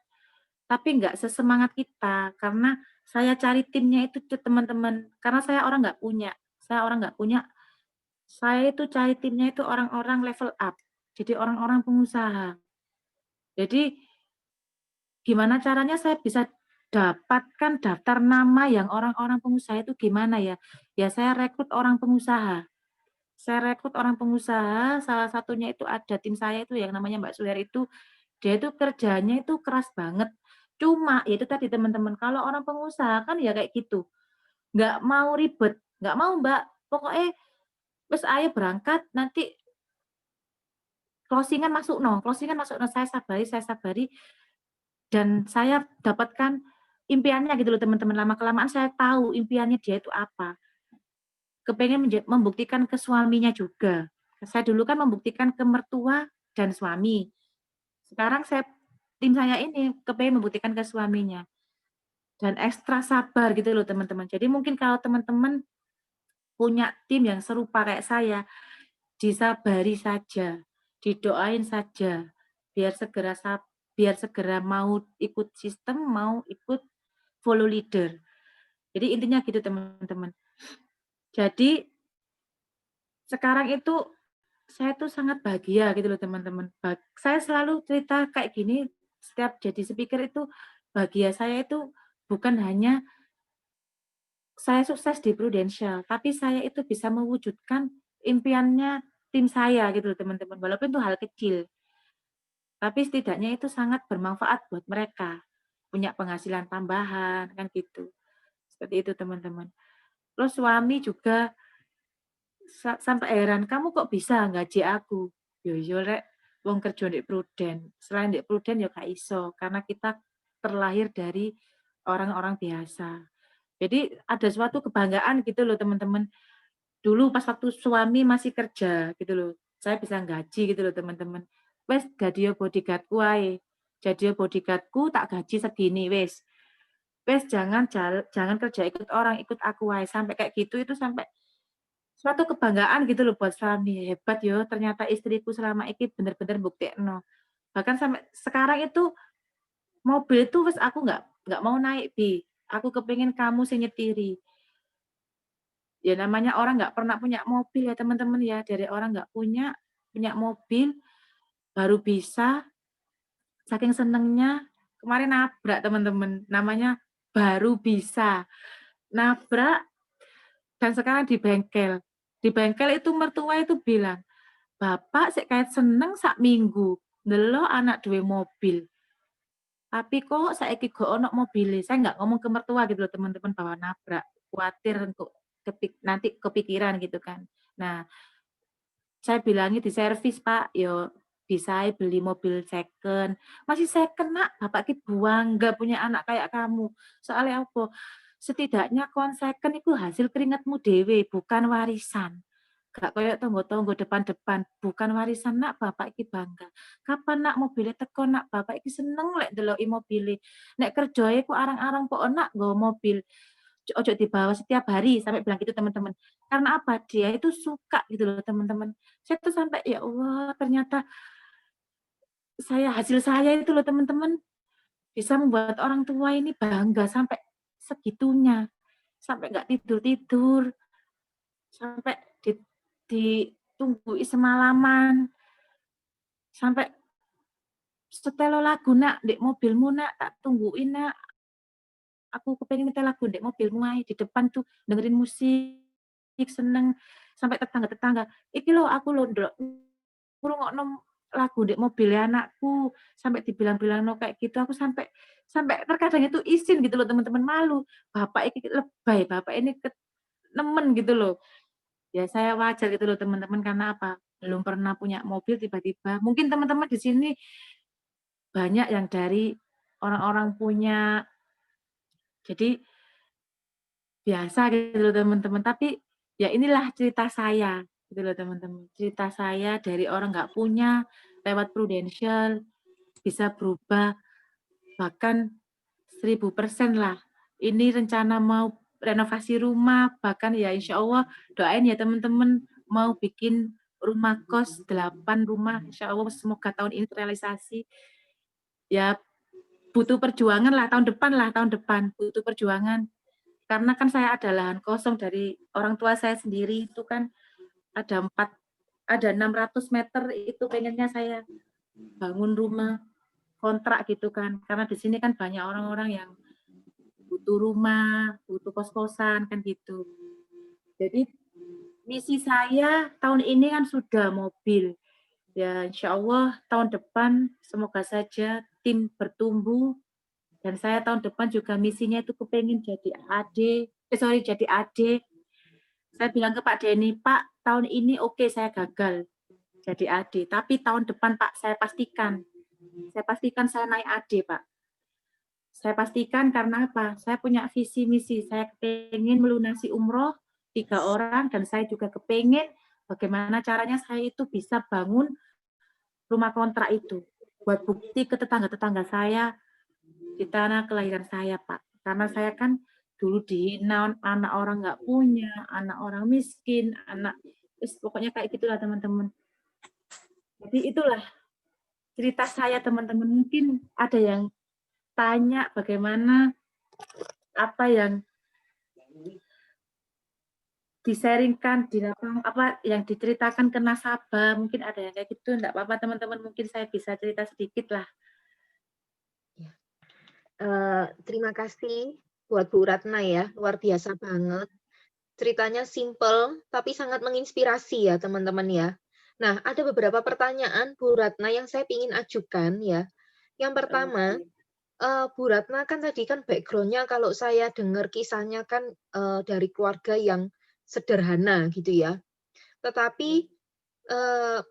tapi nggak sesemangat kita, karena saya cari timnya itu teman-teman, karena saya orang nggak punya, saya itu cari timnya itu orang-orang level up, jadi orang-orang pengusaha. Jadi gimana caranya saya bisa dapatkan daftar nama yang orang-orang pengusaha itu gimana ya? Ya saya rekrut orang pengusaha. Saya rekrut orang pengusaha, salah satunya itu ada tim saya itu yang namanya Mbak Suher itu, dia itu kerjanya itu keras banget. Cuma ya itu tadi teman-teman, kalau orang pengusaha kan ya kayak gitu, nggak mau ribet, nggak mau Mbak, pokoknya wes ayo berangkat, nanti closing-an masuk no, saya sabari, dan saya dapatkan impiannya gitu loh teman-teman, lama-kelamaan saya tahu impiannya dia itu apa. Kepengen membuktikan ke suaminya juga. Saya dulu kan membuktikan ke mertua dan suami. Sekarang tim saya ini kepengen membuktikan ke suaminya. dan ekstra sabar gitu loh teman-teman. Jadi mungkin kalau teman-teman punya tim yang serupa kayak saya, disabari saja, didoain saja, biar segera biar segera mau ikut sistem, mau ikut follow leader. Jadi intinya gitu teman-teman. Jadi sekarang itu saya tuh sangat bahagia gitu loh teman-teman. Saya selalu cerita kayak gini setiap jadi speaker itu bahagia saya itu bukan hanya saya sukses di Prudential, tapi saya itu bisa mewujudkan impiannya tim saya gitu loh teman-teman. Walaupun itu hal kecil, tapi setidaknya itu sangat bermanfaat buat mereka. Punya penghasilan tambahan kan gitu. Seperti itu teman-teman. Terus suami juga sampai heran, "Kamu kok bisa gaji aku?" Yo yo rek, wong kerja di Pruden. Selain di Pruden ya gak iso, karena kita terlahir dari orang-orang biasa. Jadi ada suatu kebanggaan gitu loh teman-teman. Dulu pas waktu suami masih kerja gitu loh, saya bisa gaji gitu loh teman-teman. "Wes dadi bodyguard-ku ae. Jadi bodyguard-ku tak gaji segini wes. Wes jangan kerja ikut orang, ikut aku ae." Sampai kayak gitu itu sampai suatu kebanggaan gitu loh buat suami. Hebat yo ternyata istriku selama ini bener-bener buktekno. Bahkan sampai sekarang itu mobil itu wes aku nggak mau naik, Bi. Aku kepengin kamu sing nyetiri. Ya namanya orang nggak pernah punya mobil ya teman-teman ya, dari orang nggak punya mobil, baru bisa, saking senengnya, kemarin nabrak teman-teman, namanya baru bisa. Nabrak dan sekarang di bengkel. Di bengkel itu mertua itu bilang, "Bapak sik kayak seneng sak minggu, ndelok anak duwe mobil. Tapi kok saiki gak ono mobile." Saya nggak ngomong ke mertua gitu loh teman-teman bahwa nabrak, kuatir kok nanti kepikiran gitu kan. Nah, saya bilangnya diservis, "Pak, yo bisa ae beli mobil second." "Masih second, Nak, bapak ki bangga punya anak kayak kamu." Soalnya apa? Setidaknya kon second iku hasil keringatmu dhewe, bukan warisan. Gak koyo tonggo-tonggo depan-depan, bukan warisan, "Nak, bapak iki bangga." "Kapan, Nak, mobile teko, Nak? Bapak iki seneng lek ndeloki mobile. Nek kerjae ku arang-arang kok, Nak, nggawa mobil. Ojo dibawa setiap hari," sampai bilang gitu teman-teman. Karena apa? Dia itu suka gitu loh teman-teman. Saya tuh sampai, ya Allah ternyata hasil saya itu loh teman-teman, bisa membuat orang tua ini bangga sampai segitunya. Sampai nggak tidur-tidur, sampai ditungguin semalaman, sampai "Setelo lagu nak, ndek mobilmu nak, tak tungguin nak. Aku kepengen nyetel lagu ndek mobilmu ae." Di depan tuh dengerin musik, seneng. Sampai tetangga-tetangga, "Iki lho aku lho ndelok ngrungokno lagu ndek mobile anakku." Sampai dibilang-bilangno kayak gitu, aku sampai sampai terkadang itu isin gitu loh teman-teman, malu. Bapak iki lebay, bapak ini nemen gitu loh. Ya saya wajar gitu loh teman-teman, karena apa? Belum pernah punya mobil tiba-tiba mungkin teman-teman di sini banyak yang dari orang-orang punya, jadi biasa gitu loh teman-teman, tapi ya inilah cerita saya gitu loh teman-teman. Cerita saya dari orang nggak punya, lewat Prudential, bisa berubah bahkan 1000% lah. Ini rencana mau renovasi rumah, bahkan ya insya Allah doain ya teman-teman, mau bikin rumah kos 8 rumah, insya Allah semoga tahun ini terrealisasi. Ya butuh perjuangan lah, tahun depan butuh perjuangan. Karena kan saya ada lahan kosong dari orang tua saya sendiri, itu kan ada 600 meter, itu pengennya saya bangun rumah kontrak gitu kan. Karena di sini kan banyak orang-orang yang butuh rumah, butuh kos-kosan kan gitu. Jadi misi saya tahun ini kan sudah mobil. Ya insya Allah tahun depan semoga saja tim bertumbuh, dan saya tahun depan juga misinya itu kepengen jadi jadi adik. Saya bilang ke Pak Denny, "Pak, tahun ini oke saya gagal jadi adik, tapi tahun depan Pak saya pastikan saya naik adik Pak. Saya pastikan karena apa? Saya punya visi misi, saya kepengen melunasi umroh 3 orang, dan saya juga kepengen bagaimana caranya saya itu bisa bangun rumah kontrak itu. Buat bukti ke tetangga-tetangga saya di tanah kelahiran saya, Pak. Karena saya kan dulu dihina, anak orang nggak punya, anak orang miskin, pokoknya kayak gitulah teman-teman. Jadi itulah cerita saya teman-teman. Mungkin ada yang tanya bagaimana apa yang di-sharingkan di lapang apa yang diceritakan ke nasabah, mungkin ada yang kayak gitu, enggak apa-apa teman-teman, mungkin saya bisa cerita sedikit lah. Terima kasih buat Bu Ratna ya, luar biasa banget. Ceritanya simple, tapi sangat menginspirasi ya teman-teman ya. Nah, ada beberapa pertanyaan Bu Ratna yang saya ingin ajukan ya. Yang pertama, Bu Ratna kan tadi kan background-nya kalau saya dengar kisahnya kan dari keluarga yang sederhana gitu ya. Tetapi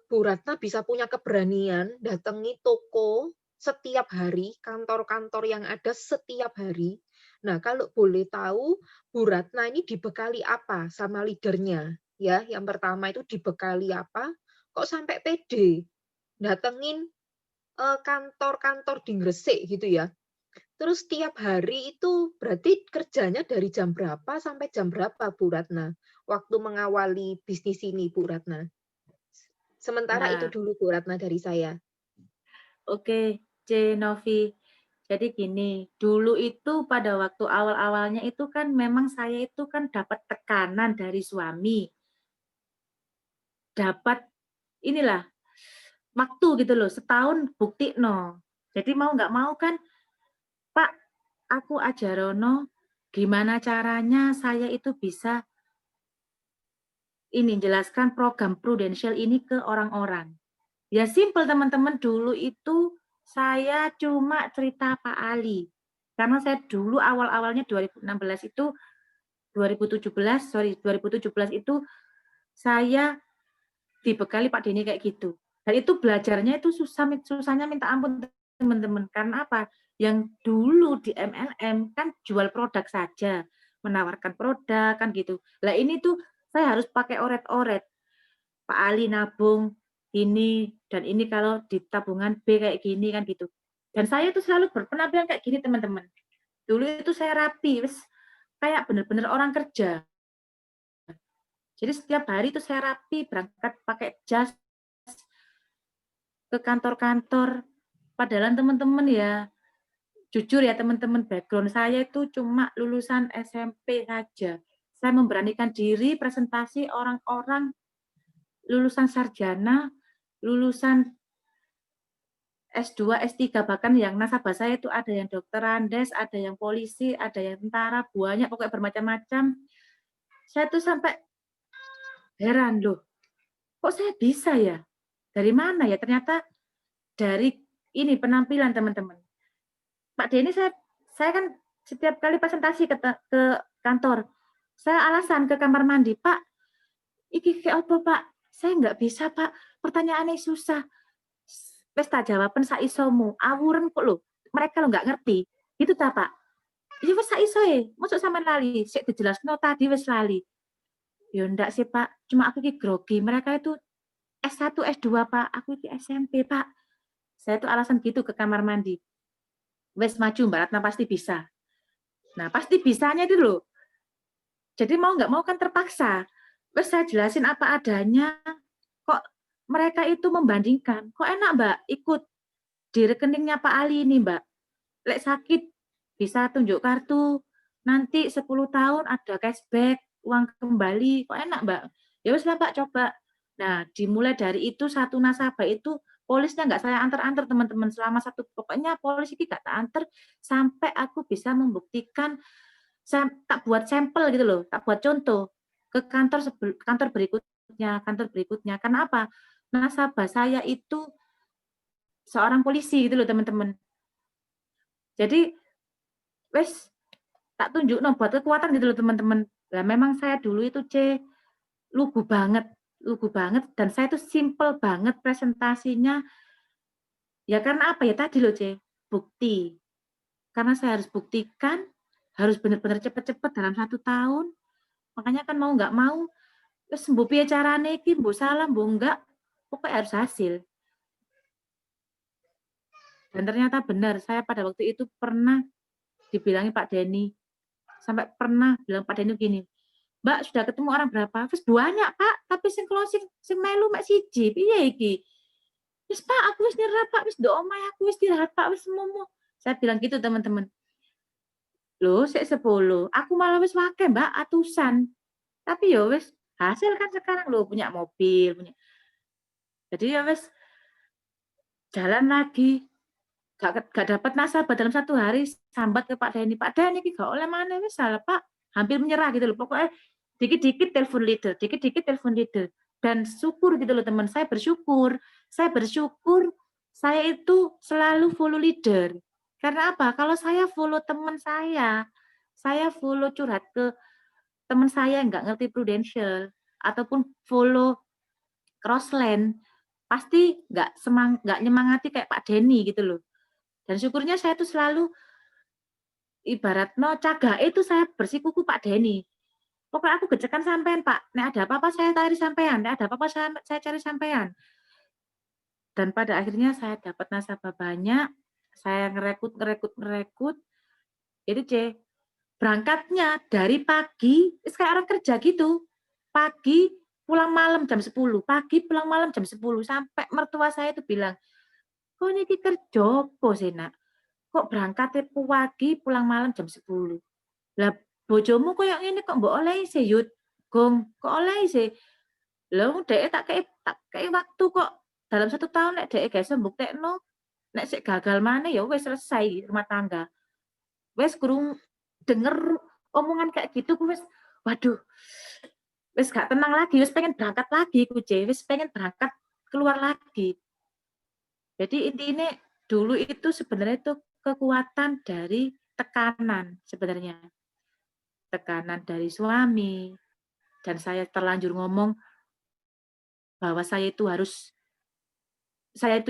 Bu Ratna bisa punya keberanian datangi toko setiap hari, kantor-kantor yang ada setiap hari. Nah, kalau boleh tahu, Bu Ratna ini dibekali apa sama leadernya? Ya, yang pertama itu dibekali apa? Kok sampai pede datengin kantor-kantor di Gresik gitu ya? Terus tiap hari itu berarti kerjanya dari jam berapa sampai jam berapa, Bu Ratna? Waktu mengawali bisnis ini, Bu Ratna. Sementara itu Nah, dulu Bu Ratna dari saya. oke, C. Novi. Jadi gini, dulu itu pada waktu awal-awalnya itu kan memang saya itu kan dapat tekanan dari suami. Dapat inilah waktu gitu loh, setahun bukti no. Jadi mau nggak mau kan, Pak, aku ajarono gimana caranya saya itu bisa ini jelaskan program prudensial ini ke orang-orang. Ya simpel teman-teman, dulu itu saya cuma cerita Pak Ali. Karena saya dulu awal-awalnya 2016 itu 2017 itu saya dibekali Pak Denny kayak gitu. Dan itu belajarnya itu susahnya minta ampun teman-teman. Karena apa? Yang dulu di MLM kan jual produk saja, menawarkan produk kan gitu. Lah ini tuh saya harus pakai oret-oret. Pak Ali nabung ini dan ini kalau di tabungan B kayak gini kan gitu. Dan saya tuh selalu berpenampilan kayak gini teman-teman. Dulu itu saya rapi, wis kayak bener-bener orang kerja. Jadi setiap hari itu saya rapi, berangkat pakai jas ke kantor-kantor. Padahal teman-teman ya, jujur ya teman-teman, background saya itu cuma lulusan SMP saja. Saya memberanikan diri presentasi orang-orang lulusan sarjana, lulusan S2, S3, bahkan yang nasabah saya itu ada yang dokter Andes, ada yang polisi, ada yang tentara, banyak pokoknya bermacam-macam. Saya tuh sampai heran loh, kok saya bisa ya? Dari mana ya? Ternyata dari ini penampilan teman-teman. Pak Denny saya kan setiap kali presentasi ke kantor, saya alasan ke kamar mandi, Pak, iki kayak apa Pak? Saya nggak bisa Pak, pertanyaannya susah. Wes tak jawaban sak isomu, awuren kok lho. Mereka lo nggak ngerti. Gitu ta Pak? Iya wes sak isoe, mosok sampean lali, sik dijelasno tadi wes lali. Ya ndak sih Pak, cuma aku iki grogi. Mereka itu S1, S2 Pak, aku iki SMP Pak. Saya tuh alasan gitu ke kamar mandi. Wes maju Mbak Ratna pasti bisa. Nah pasti bisanya itu loh. Jadi mau nggak mau kan terpaksa. Wes saya jelasin apa adanya. Kok mereka itu membandingkan. Kok enak Mbak ikut di rekeningnya Pak Ali ini Mbak. Lek sakit bisa tunjuk kartu. Nanti 10 tahun ada cashback, uang kembali. Kok enak Mbak? Ya wes lah Pak coba. Nah dimulai dari itu satu nasabah itu polisnya nggak saya antar-antar teman-teman selama satu pokoknya polis ini nggak tak antar sampai aku bisa membuktikan saya tak buat sampel gitu loh, tak buat contoh ke kantor berikutnya. Karena apa? Nasabah saya itu seorang polisi gitu loh teman-teman. Jadi wes tak tunjuk no buat kekuatan gitu loh teman-teman. Lah memang saya dulu itu lugu banget dan saya tuh simple banget presentasinya. Ya karena apa ya tadi loh bukti. Karena saya harus buktikan, harus benar-benar cepat-cepat dalam 1 tahun. Makanya kan mau nggak mau, terus mbok piye carane iki, mbok salah, mbok enggak, pokoknya harus hasil. Dan ternyata benar, saya pada waktu itu pernah dibilangin Pak Denny. Sampai pernah bilang Pak Denny gini, Mbak sudah ketemu orang berapa? Wis banyak Pak, tapi sing closing sing melu mek siji. Piye iki? Wis Pak, aku wis nyerah Pak, wis ndok omahe aku wis istirahat Pak, wis momo. Saya bilang gitu teman-teman. Loh, sik 10. Aku malah wis wake Mbak, atusan. Tapi ya wis hasil kan sekarang loh punya mobil, punya. Jadi ya wis jalan lagi. Gak dapat nasabah dalam 1 hari, sambat ke Pak Denny. Pak Denny iki gak oleh maneh wis salah Pak. Hampir menyerah gitu loh. Pokoknya dikit-dikit telepon leader, dikit-dikit telepon leader. Dan syukur gitu loh teman, saya bersyukur. Saya bersyukur saya itu selalu follow leader. Karena apa? Kalau saya follow teman saya follow curhat ke teman saya yang nggak ngerti prudential, ataupun follow crossland, pasti nggak nyemangati kayak Pak Denny gitu loh. Dan syukurnya saya tuh selalu ibarat cagae itu saya bersikuku Pak Denny. Pokoknya aku gecekan sampean Pak. Nek ada apa-apa saya cari sampean, nek ada apa-apa saya cari sampean. Dan pada akhirnya saya dapat nasabah banyak, saya ngerekrut. Itu berangkatnya dari pagi, kayak orang kerja gitu. Pagi pulang malam jam 10, pagi pulang malam jam 10, sampai mertua saya itu bilang, kok ini kerja apa sih nak? Kok berangkatnya pagi pulang malam jam 10. Lah bojomu koyo ngene kok mbok olehi sih Yud. Gong, kok olehi sih? Lah dhek tak kei waktu kok. Dalam 1 tahun nek dhek gak iso mbuktekno, nek sik gagal maneh ya wis selesai rumah tangga. Wis kurung denger omongan kayak gitu wis waduh. Wis gak tenang lagi, wis pengen berangkat lagi ku wis pengen berangkat keluar lagi. Jadi intinya dulu itu sebenarnya itu kekuatan dari tekanan sebenarnya. Tekanan dari suami, dan saya terlanjur ngomong bahwa saya itu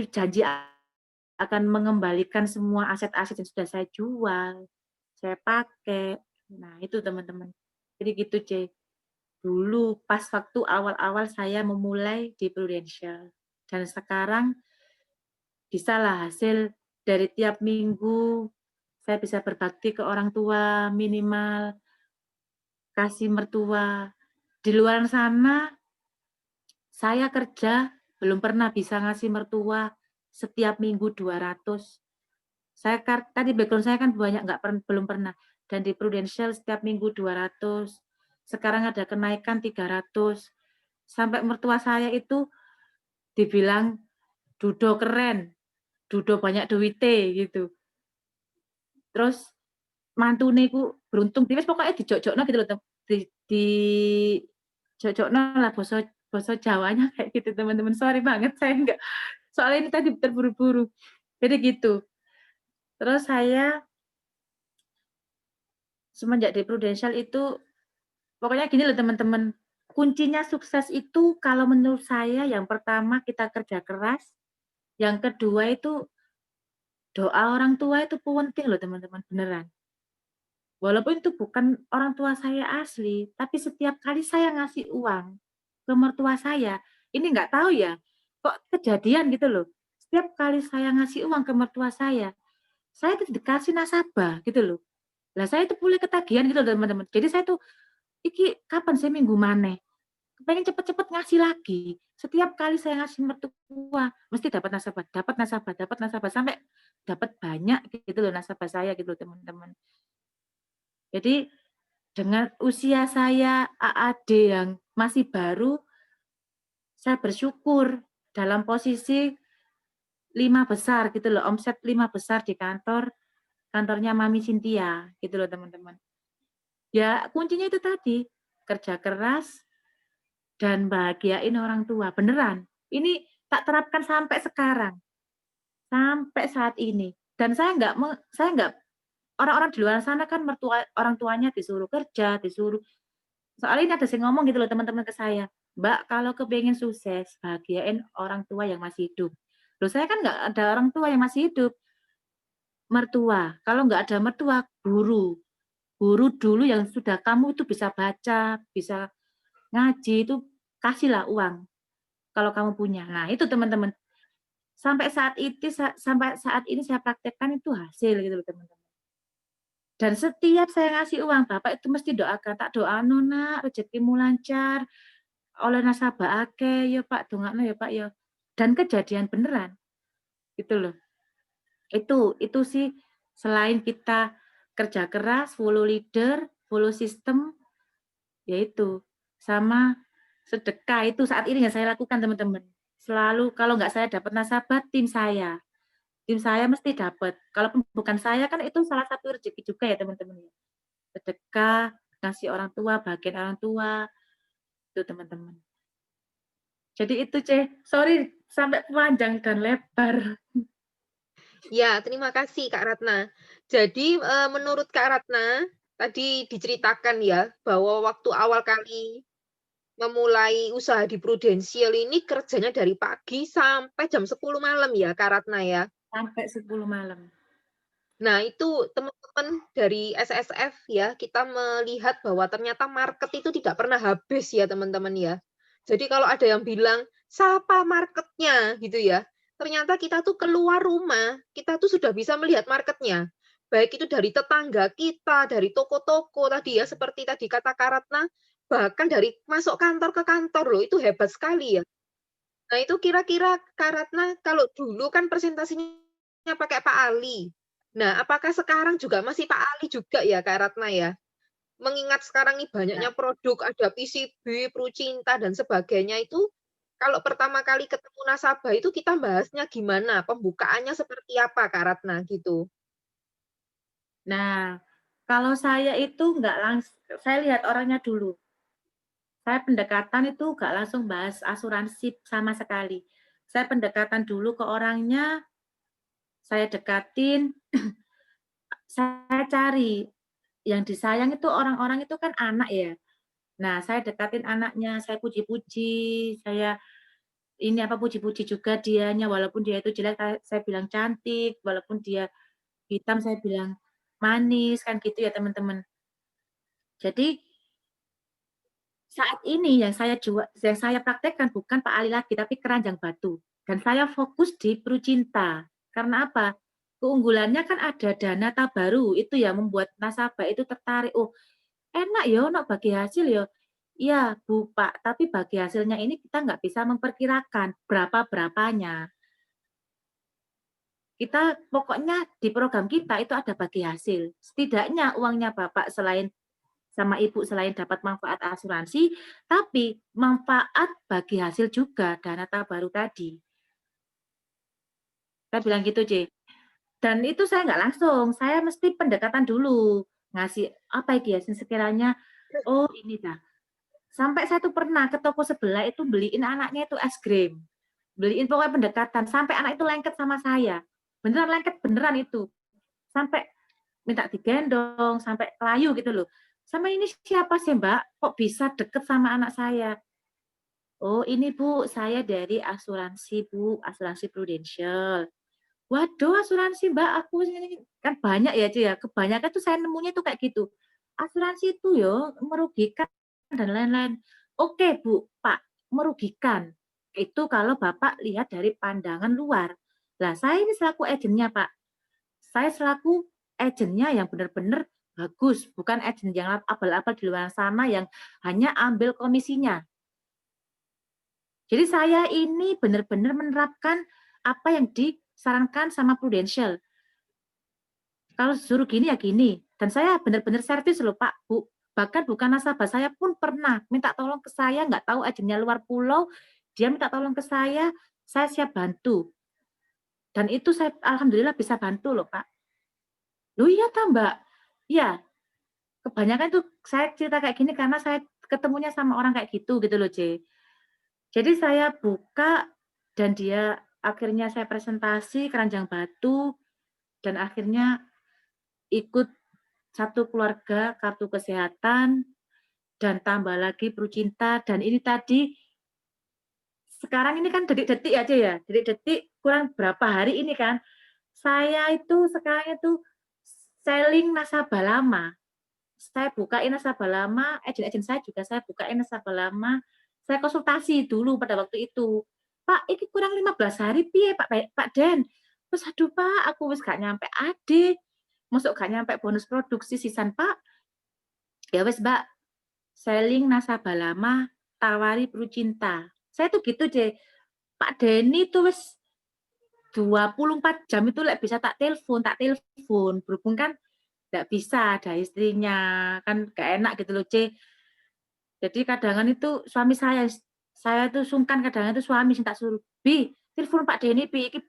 janji akan mengembalikan semua aset-aset yang sudah saya jual, saya pakai. Nah itu teman-teman. Jadi gitu C. Dulu pas waktu awal-awal saya memulai di Prudential. Dan sekarang bisalah hasil dari tiap minggu saya bisa berbakti ke orang tua minimal, kasih mertua. Di luar sana saya kerja belum pernah bisa ngasih mertua setiap minggu 200. Saya tadi background saya kan belum pernah. Dan di Prudential setiap minggu 200. Sekarang ada kenaikan 300. Sampai mertua saya itu dibilang Dudo keren, Dudo banyak duite gitu. Terus mantune ku beruntung tipis pokoknya dijojokno gitu loh. Di jojokno lah bahasa Jawanya kayak gitu teman-teman. Sorry banget saya enggak. Soalnya ini tadi terburu-buru. Jadi gitu. Terus saya semenjak di Prudential itu pokoknya gini loh teman-teman. Kuncinya sukses itu kalau menurut saya yang pertama kita kerja keras, yang kedua itu doa orang tua itu penting loh teman-teman, beneran. Walaupun itu bukan orang tua saya asli, tapi setiap kali saya ngasih uang ke mertua saya, ini nggak tahu ya, kok kejadian gitu loh. Setiap kali saya ngasih uang ke mertua saya tuh dikasih nasabah gitu loh. Lah saya tuh mulai ketagihan gitu loh teman-teman. Jadi saya tuh, iki kapan saya minggu maneh? Pengen cepet-cepet ngasih lagi. Setiap kali saya ngasih mertua, mesti dapat nasabah, sampai dapat banyak gitu loh nasabah saya gitu loh teman-teman. Jadi dengan usia saya AAD yang masih baru, saya bersyukur dalam posisi 5 besar gitu loh, omset 5 besar di kantornya Mami Cynthia gitu loh teman-teman. Ya kuncinya itu tadi, kerja keras dan bahagiain orang tua, beneran. Ini tak terapkan sampai sekarang, sampai saat ini. Dan saya nggak orang-orang di luar sana kan orang tuanya disuruh kerja, soalnya ini ada yang ngomong gitu loh teman-teman ke saya, Mbak kalau kepengen sukses, bahagiain orang tua yang masih hidup. Loh saya kan nggak ada orang tua yang masih hidup. Mertua, kalau nggak ada mertua, guru dulu yang sudah kamu itu bisa baca, bisa ngaji, itu kasihlah uang kalau kamu punya. Nah itu teman-teman, sampai saat ini saya praktekkan itu hasil gitu loh teman-teman. Dan setiap saya ngasih uang, Bapak itu mesti doakan, "Tak doano nak, rezekimu lancar, oleh nasabah akeh ya Pak, dongakno ya Pak ya." Dan kejadian beneran, gitu loh. Itu sih selain kita kerja keras, follow leader, follow sistem, yaitu sama sedekah itu saat ini yang saya lakukan teman-teman. Selalu kalau nggak saya dapat nasabah, tim saya mesti dapat. Kalaupun bukan saya kan itu salah satu rezeki juga ya teman-teman ya. Sedekah, ngasih orang tua, bagian orang tua, itu teman-teman. Jadi itu sorry sampai panjang dan lebar. Ya, terima kasih Kak Ratna. Jadi menurut Kak Ratna tadi diceritakan ya bahwa waktu awal kali memulai usaha di Prudential ini kerjanya dari pagi sampai jam 10 malam ya Kak Ratna ya. Sampai 10 malam. Nah, itu teman-teman dari SSF ya, kita melihat bahwa ternyata market itu tidak pernah habis ya teman-teman ya. Jadi kalau ada yang bilang, "Siapa marketnya?" gitu ya. Ternyata kita tuh keluar rumah, kita tuh sudah bisa melihat marketnya. Baik itu dari tetangga kita, dari toko-toko tadi ya, seperti tadi kata Kak Ratna, bahkan dari masuk kantor ke kantor loh, itu hebat sekali ya. Nah, itu kira-kira Kak Ratna kalau dulu kan presentasinya pakai Pak Ali. Nah, apakah sekarang juga masih Pak Ali juga ya Kak Ratna ya? Mengingat sekarang nih banyaknya Ya. produk, ada PCB, Prucinta, dan sebagainya itu, kalau pertama kali ketemu nasabah itu kita bahasnya gimana? Pembukaannya seperti apa Kak Ratna gitu? Nah, kalau saya itu nggak langsung, saya lihat orangnya dulu. Saya pendekatan itu nggak langsung bahas asuransi sama sekali. Saya pendekatan dulu ke orangnya, saya dekatin, saya cari. Yang disayang itu orang-orang itu kan anak ya. Nah, saya dekatin anaknya, saya puji-puji, saya ini apa puji-puji juga dianya, walaupun dia itu jelek, saya bilang cantik, walaupun dia hitam, saya bilang manis, kan gitu ya teman-teman. Jadi saat ini yang saya praktekkan bukan Pak Ali lagi, tapi keranjang batu. Dan saya fokus di Prucinta. Karena apa? Keunggulannya kan ada dana tabaru, itu ya membuat nasabah itu tertarik. Oh, enak ya, no bagi hasil ya. Iya, Bu Pak, tapi bagi hasilnya ini kita nggak bisa memperkirakan berapa-berapanya. Kita pokoknya di program kita itu ada bagi hasil. Setidaknya uangnya Bapak selain sama Ibu selain dapat manfaat asuransi, tapi manfaat bagi hasil juga dana tabaru tadi. Saya bilang gitu, C. Dan itu saya nggak langsung, saya mesti pendekatan dulu. Ngasih apa iki ya sekiranya, oh ini dah. Sampai saya tuh pernah ke toko sebelah itu beliin anaknya itu es krim. Beliin pokoknya pendekatan, sampai anak itu lengket sama saya. Beneran lengket, beneran itu. Sampai minta digendong, sampai layu gitu loh. Sama ini siapa sih Mbak? Kok bisa deket sama anak saya? Oh ini Bu, saya dari asuransi Bu, asuransi Prudential. Waduh asuransi Mbak, aku ini kan banyak ya Ci ya, kebanyakan tuh saya nemunya tuh kayak gitu. Asuransi itu ya merugikan dan lain-lain. Oke Bu, Pak, merugikan. Itu kalau Bapak lihat dari pandangan luar. Lah saya ini selaku agennya Pak, saya selaku agennya yang benar-benar bagus, bukan agen yang abal-abal di luar sana yang hanya ambil komisinya. Jadi saya ini benar-benar menerapkan apa yang disarankan sama Prudential. Kalau suruh gini ya gini. Dan saya benar-benar servis loh Pak, Bu. Bahkan bukan nasabah, saya pun pernah minta tolong ke saya, nggak tahu agennya luar pulau, dia minta tolong ke saya siap bantu. Dan itu saya alhamdulillah bisa bantu loh Pak. Loh iya ta Mbak? Iya, kebanyakan tuh saya cerita kayak gini karena saya ketemunya sama orang kayak gitu loh, C. Jadi saya buka dan dia akhirnya saya presentasi keranjang batu dan akhirnya ikut satu keluarga kartu kesehatan dan tambah lagi Prucinta dan ini tadi sekarang ini kan detik-detik aja ya, detik-detik kurang berapa hari ini kan saya itu sekarang itu selling nasabah lama. Saya bukain nasabah lama, agen-agen saya juga saya bukain nasabah lama. Saya konsultasi dulu pada waktu itu. Pak, ini kurang 15 hari piye Pak Den? Terus aduh Pak, aku wis gak nyampe ade. Masuk gak nyampe bonus produksi sisan, Pak. Ya wes, Mbak, selling nasabah lama, tawari Prucinta. Saya tuh gitu, C. Pak Denny tuh wes 24 jam itu lek bisa tak telepon. Berhubung kan nggak bisa, ada istrinya, kan gak enak gitu loh, C. Jadi kadang itu suami saya tuh sungkan kadang itu suami tak suruh, Bi, telepon Pak Denny, Bi, ini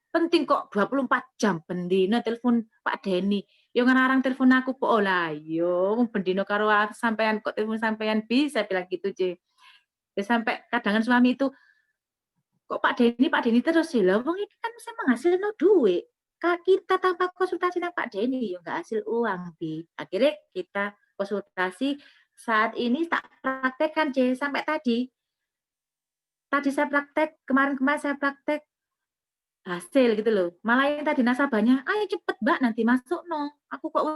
penting kok 24 jam bendino telepon Pak Denny. Yo ngarang telepon aku kok lah, yo bendino karo sampean kok telepon sampean bisa bilang gitu, C. Ya, sampai kadang suami itu kok Pak Denny terus sih lah, wong ini kan bisa menghasilkan duit. Kak kita tanpa konsultasi dengan Pak Denny, ya nggak hasil uang, Bi. Akhirnya kita konsultasi, saat ini tak praktekkan, C, sampai tadi. Tadi saya praktek, kemarin saya praktek, hasil gitu loh. Malah yang tadi nasabahnya, ayo cepet Mbak, nanti masuk no. Aku kok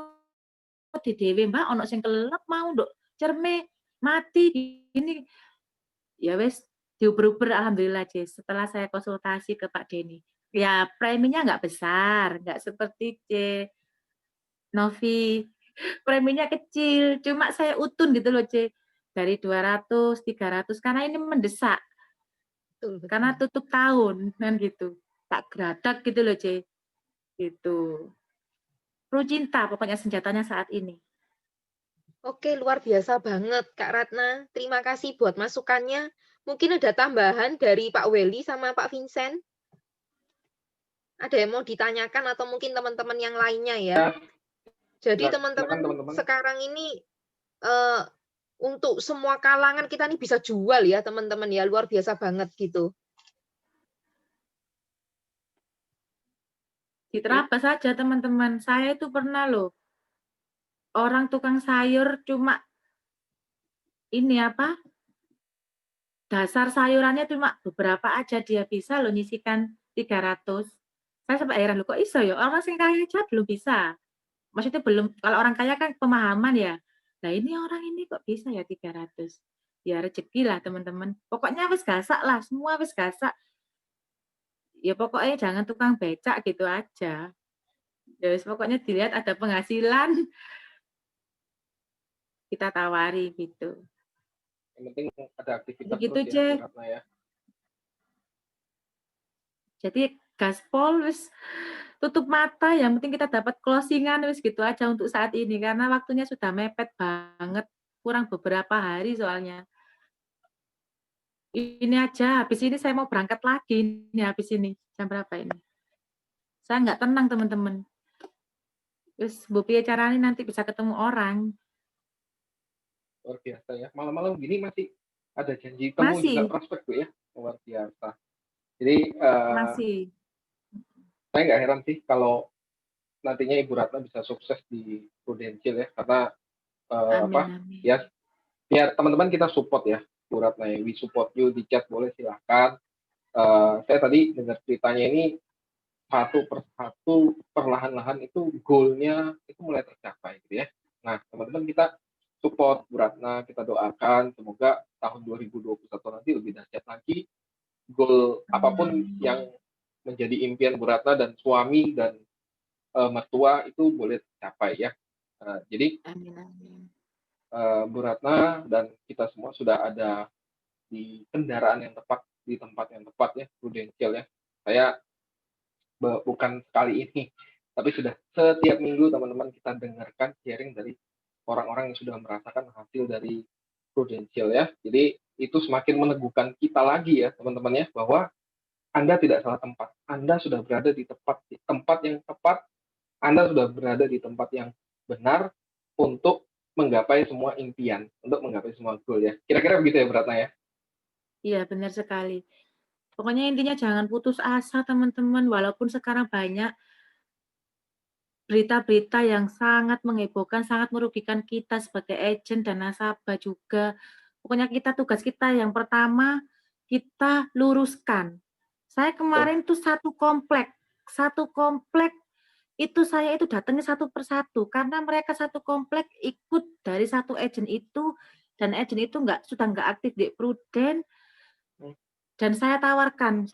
di dewe Mbak, ono sing kelelep mau nduk cerme, mati ini. Ya wes, diuber-uber alhamdulillah, C. Setelah saya konsultasi ke Pak Denny. Ya preminya nggak besar, nggak seperti C. Novi. Preminya kecil, cuma saya utun gitu loh, C. Dari 200, 300, karena ini mendesak. Betul, betul. Karena tutup tahun, kan gitu. Tak geradak gitu loh, C. Gitu. Prucinta pokoknya senjatanya saat ini. Oke, luar biasa banget, Kak Ratna. Terima kasih buat masukannya. Mungkin ada tambahan dari Pak Welly sama Pak Vincent? Ada yang mau ditanyakan atau mungkin teman-teman yang lainnya ya? Jadi Silakan, teman-teman teman-teman. sekarang ini untuk semua kalangan kita nih bisa jual ya teman-teman ya, luar biasa banget gitu. Diterapkan saja teman-teman. Saya itu pernah loh, orang tukang sayur cuma ini apa, dasar sayurannya cuma beberapa aja dia bisa loh nyisikan 300. Saya sampai heran loh, kok iso ya? Orang sing kaya aja belum bisa. Maksudnya belum, kalau orang kaya kan pemahaman ya. Nah ini orang ini kok bisa ya 300. Ya rezeki lah teman-teman. Pokoknya wis gasak lah, semua wis gasak. Ya pokoknya jangan tukang becak gitu aja. Ya wis pokoknya dilihat ada penghasilan, kita tawari gitu. Yang penting ada aktivitas Gitu, terus C. ya, Bu Ratna ya. Jadi gaspol wis tutup mata, yang penting kita dapat closingan wis gitu aja untuk saat ini karena waktunya sudah mepet banget, kurang beberapa hari soalnya. Ini aja, habis ini saya mau berangkat lagi ini habis ini. Jam berapa ini? Saya nggak tenang teman-teman. Terus Bu Pia caranya nanti bisa ketemu orang. Luar biasa ya. Malam-malam gini masih ada janji temu juga Masih, prospek, Bu ya. Luar biasa. Jadi masih. saya nggak heran sih kalau nantinya Ibu Ratna bisa sukses di Prudential ya, karena Amin, apa amin. ya teman-teman kita support ya Bu Ratna ya, we support you, di chat boleh silahkan. Saya tadi dengar ceritanya ini satu persatu perlahan-lahan itu goalnya itu mulai tercapai gitu ya. Nah teman-teman kita support Bu Ratna, kita doakan semoga tahun 2021 nanti lebih dahsyat lagi, goal apapun yang menjadi impian Bu Ratna dan suami dan mertua itu boleh tercapai ya. Jadi Amin, amin. Bu Ratna dan kita semua sudah ada di kendaraan yang tepat, di tempat yang tepat ya, Prudential ya. Saya bukan sekali ini, tapi sudah setiap minggu teman-teman kita dengarkan sharing dari orang-orang yang sudah merasakan hasil dari Prudential ya. Jadi itu semakin meneguhkan kita lagi ya teman-teman ya, bahwa Anda tidak salah tempat. Anda sudah berada di tempat yang tepat. Anda sudah berada di tempat yang benar untuk menggapai semua impian, untuk menggapai semua goal ya. Kira-kira begitu ya Bu Ratna ya? Iya, benar sekali. Pokoknya intinya jangan putus asa teman-teman, walaupun sekarang banyak berita-berita yang sangat menghebohkan, sangat merugikan kita sebagai agen dan nasabah juga. Pokoknya tugas kita yang pertama, kita luruskan. Saya kemarin tuh satu komplek itu saya itu datangnya satu persatu karena mereka satu komplek ikut dari satu agen itu, dan agen itu sudah nggak aktif di Prudent. Dan saya tawarkan,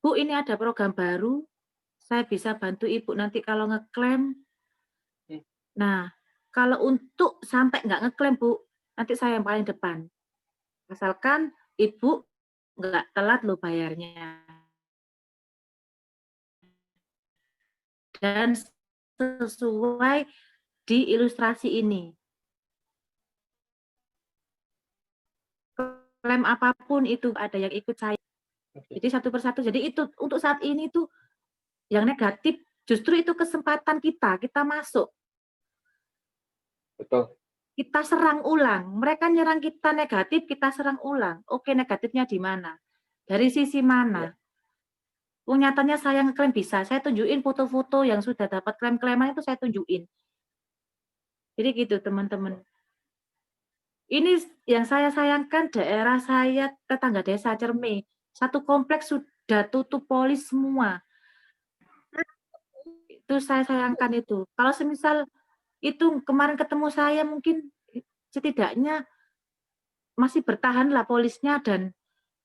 Bu ini ada program baru, saya bisa bantu Ibu nanti kalau ngeklaim. Hmm. Nah, kalau untuk sampai nggak ngeklaim, Bu, nanti saya yang paling depan. Asalkan Ibu nggak telat loh bayarnya. Dan sesuai di ilustrasi ini. Klaim apapun itu ada yang ikut saya. Jadi satu persatu. Jadi itu untuk saat ini tuh yang negatif justru itu kesempatan kita masuk. Betul. Kita serang ulang. Mereka nyerang kita negatif, kita serang ulang. Oke, negatifnya di mana? Dari sisi mana? Ya. Nyatanya saya ngeklaim bisa. Saya tunjukin foto-foto yang sudah dapat klaim-klaiman itu saya tunjukin. Jadi gitu teman-teman. Ini yang saya sayangkan daerah saya, tetangga desa Cerme. Satu kompleks sudah tutup polis semua. Itu saya sayangkan itu. Kalau semisal itu kemarin ketemu saya mungkin setidaknya masih bertahanlah polisnya dan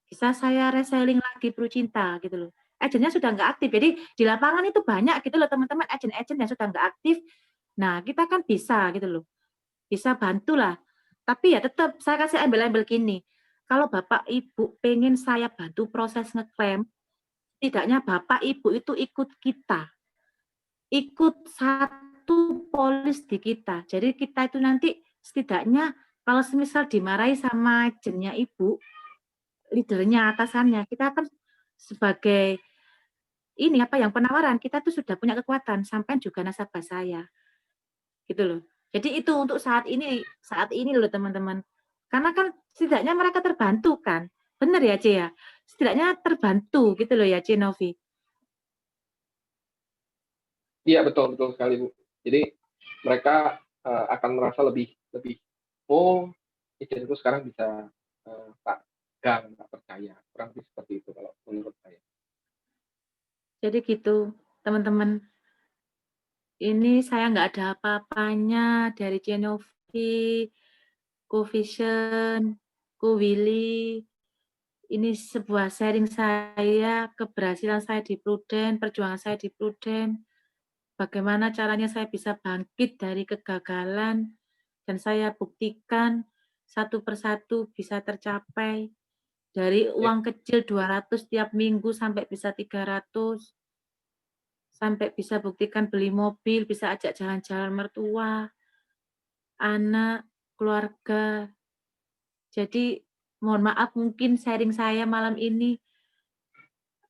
bisa saya reselling lagi Bro Cinta gitu loh. Agennya sudah nggak aktif. Jadi di lapangan itu banyak gitu loh teman-teman agen-agen yang sudah nggak aktif. Nah kita kan bisa gitu loh. Bisa bantulah. Tapi ya tetap saya kasih embel-embel gini. Kalau Bapak Ibu pengen saya bantu proses ngeklaim, tidaknya Bapak Ibu itu ikut kita. Ikut satu polis di kita. Jadi kita itu nanti setidaknya kalau semisal dimarahi sama agennya Ibu, leadernya, atasannya, kita kan sebagai ini apa yang penawaran, kita tuh sudah punya kekuatan, sampai juga nasabah saya. Gitu loh. Jadi itu untuk saat ini loh teman-teman. Karena kan setidaknya mereka terbantu kan. Benar ya, C ya? Setidaknya terbantu gitu loh ya, C Novi. Iya, betul sekali, Bu. Jadi mereka akan merasa lebih izin itu sekarang bisa tak gang, tak percaya. Kurang lebih seperti itu kalau menurut saya. Jadi gitu, teman-teman. Ini saya nggak ada apa-apanya dari Genovi, Ko Vision, Ko Willy. Ini sebuah sharing saya, keberhasilan saya di Prudent, perjuangan saya di Prudent. Bagaimana caranya saya bisa bangkit dari kegagalan, dan saya buktikan satu persatu bisa tercapai. Dari uang kecil 200 tiap minggu sampai bisa 300. Sampai bisa buktikan beli mobil, bisa ajak jalan-jalan mertua, anak, keluarga. Jadi mohon maaf mungkin sharing saya malam ini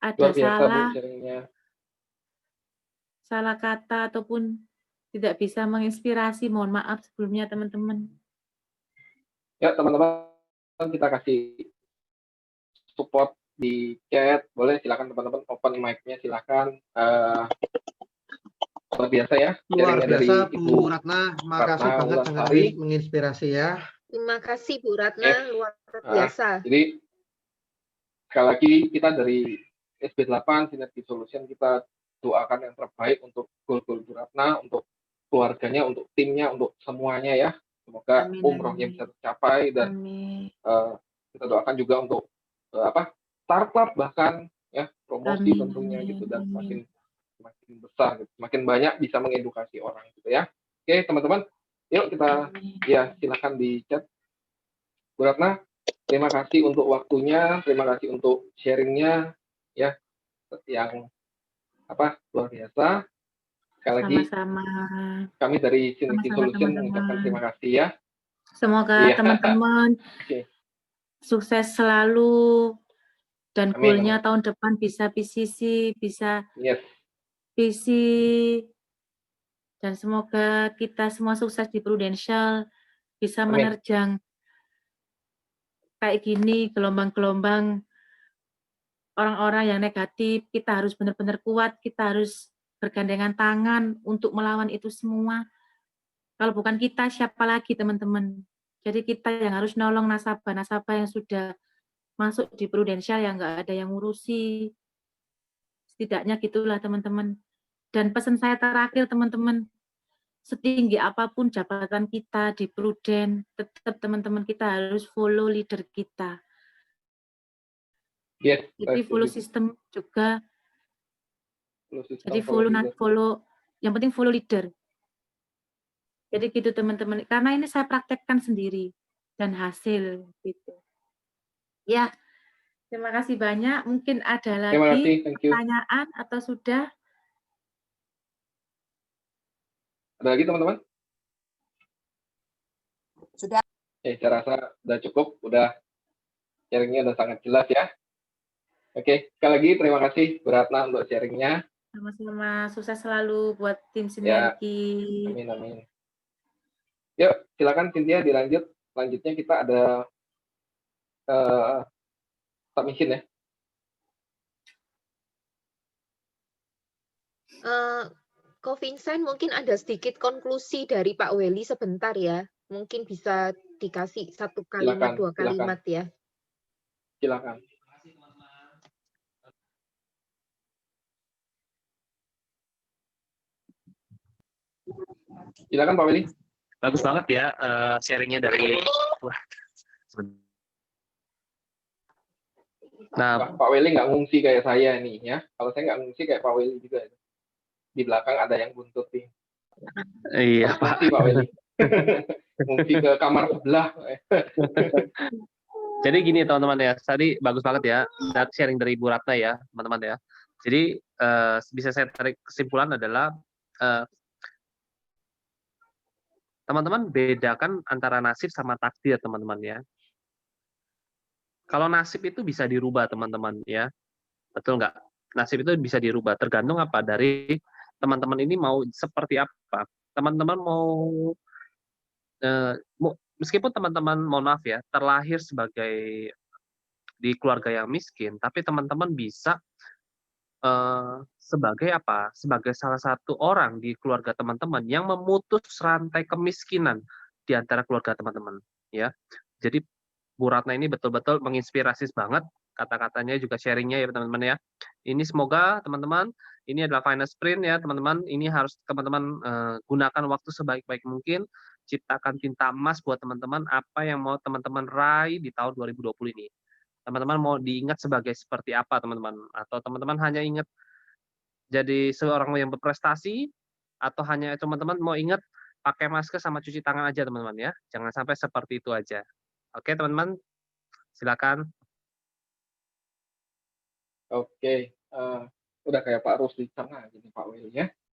ada Luar biasa, Bu, sharingnya. salah kata ataupun tidak bisa menginspirasi, mohon maaf sebelumnya teman-teman. Ya, teman-teman, kita kasih support di chat. Boleh silakan teman-teman open mic-nya, silakan. Luar biasa ya. Luar biasa dari Bu Ratna, makasih banget, sangat menginspirasi ya. Terima kasih Bu Ratna, luar biasa. Jadi sekali lagi kita dari SB8 Sinergi Solution, kita doakan yang terbaik untuk goal-goal Bu Ratna, untuk keluarganya, untuk timnya, untuk semuanya ya. Semoga umrohnya bisa tercapai dan kita doakan juga untuk startup bahkan ya promosi tentunya gitu dan semakin besar, gitu. Semakin banyak bisa mengedukasi orang gitu ya. Oke teman-teman, yuk kita ya silakan di chat. Bu Ratna, terima kasih untuk waktunya, terima kasih untuk sharingnya ya yang luar biasa. Sekali lagi kami dari Sinergi Solution mengucapkan terima kasih ya. Semoga teman-teman sukses selalu dan goalnya tahun depan bisa PCC, bisa visi, dan semoga kita semua sukses di Prudential, bisa menerjang kayak gini gelombang-gelombang orang-orang yang negatif. Kita harus benar-benar kuat, kita harus bergandengan tangan untuk melawan itu semua. Kalau bukan kita, siapa lagi teman-teman? Jadi kita yang harus nolong nasabah-nasabah yang sudah masuk di Prudential yang nggak ada yang ngurusi. Setidaknya gitulah teman-teman. Dan pesan saya terakhir teman-teman, setinggi apapun jabatan kita di Prudent, tetap teman-teman kita harus follow leader kita. Jadi follow sistem juga Follow Jadi system, follow leader. yang penting follow leader. Jadi gitu teman-teman, karena ini saya praktekkan sendiri dan hasil gitu. Ya, terima kasih banyak. Mungkin ada Terima lagi kasih, thank you. pertanyaan atau sudah? Ada lagi teman-teman? Sudah. Saya rasa udah cukup, udah sharingnya udah sangat jelas ya. Oke, sekali lagi terima kasih Bu Ratna untuk sharingnya. Sama-sama, sukses selalu buat tim Ya, sinergi. amin, amin. Yuk, silakan Cynthia dilanjut. Selanjutnya kita ada submission ya. Ko Vincent, mungkin ada sedikit konklusi dari Pak Welly sebentar ya. Mungkin bisa dikasih satu kalimat, dua kalimat ya. Silakan. Silakan Pak Welly. Bagus banget ya sharingnya dari. Nah, Pak Welly nggak ngungsi kayak saya nih ya. Kalau saya nggak ngungsi kayak Pak Welly juga. Di belakang ada yang buntut nih. Iya Pak. Ngungsi Pak Welly. Ngungsi ke kamar sebelah. Jadi gini teman-teman ya, tadi bagus banget ya, sharing dari Bu Ratna ya, teman-teman ya. Jadi bisa saya tarik kesimpulan adalah teman-teman bedakan antara nasib sama takdir teman-teman ya. Kalau nasib itu bisa dirubah teman-teman ya, betul nggak? Nasib itu bisa dirubah, tergantung apa dari teman-teman ini mau seperti apa. Teman-teman meskipun teman-teman mohon maaf ya, terlahir sebagai di keluarga yang miskin, tapi teman-teman bisa sebagai apa? Sebagai salah satu orang di keluarga teman-teman yang memutus rantai kemiskinan di antara keluarga teman-teman ya. Jadi Bu Ratna ini betul-betul menginspirasi banget, kata-katanya juga sharingnya ya teman-teman ya. Ini semoga teman-teman, ini adalah final sprint ya teman-teman, ini harus teman-teman gunakan waktu sebaik-baik mungkin, ciptakan tinta emas buat teman-teman, apa yang mau teman-teman raih di tahun 2020 ini. Teman-teman mau diingat sebagai seperti apa teman-teman? Atau teman-teman hanya ingat jadi seorang yang berprestasi, atau hanya teman-teman mau ingat pakai masker sama cuci tangan aja teman-teman ya. Jangan sampai seperti itu aja. Oke teman-teman, silakan. Oke, udah kayak Pak Rusli Tengah jadi Pak Welly ya.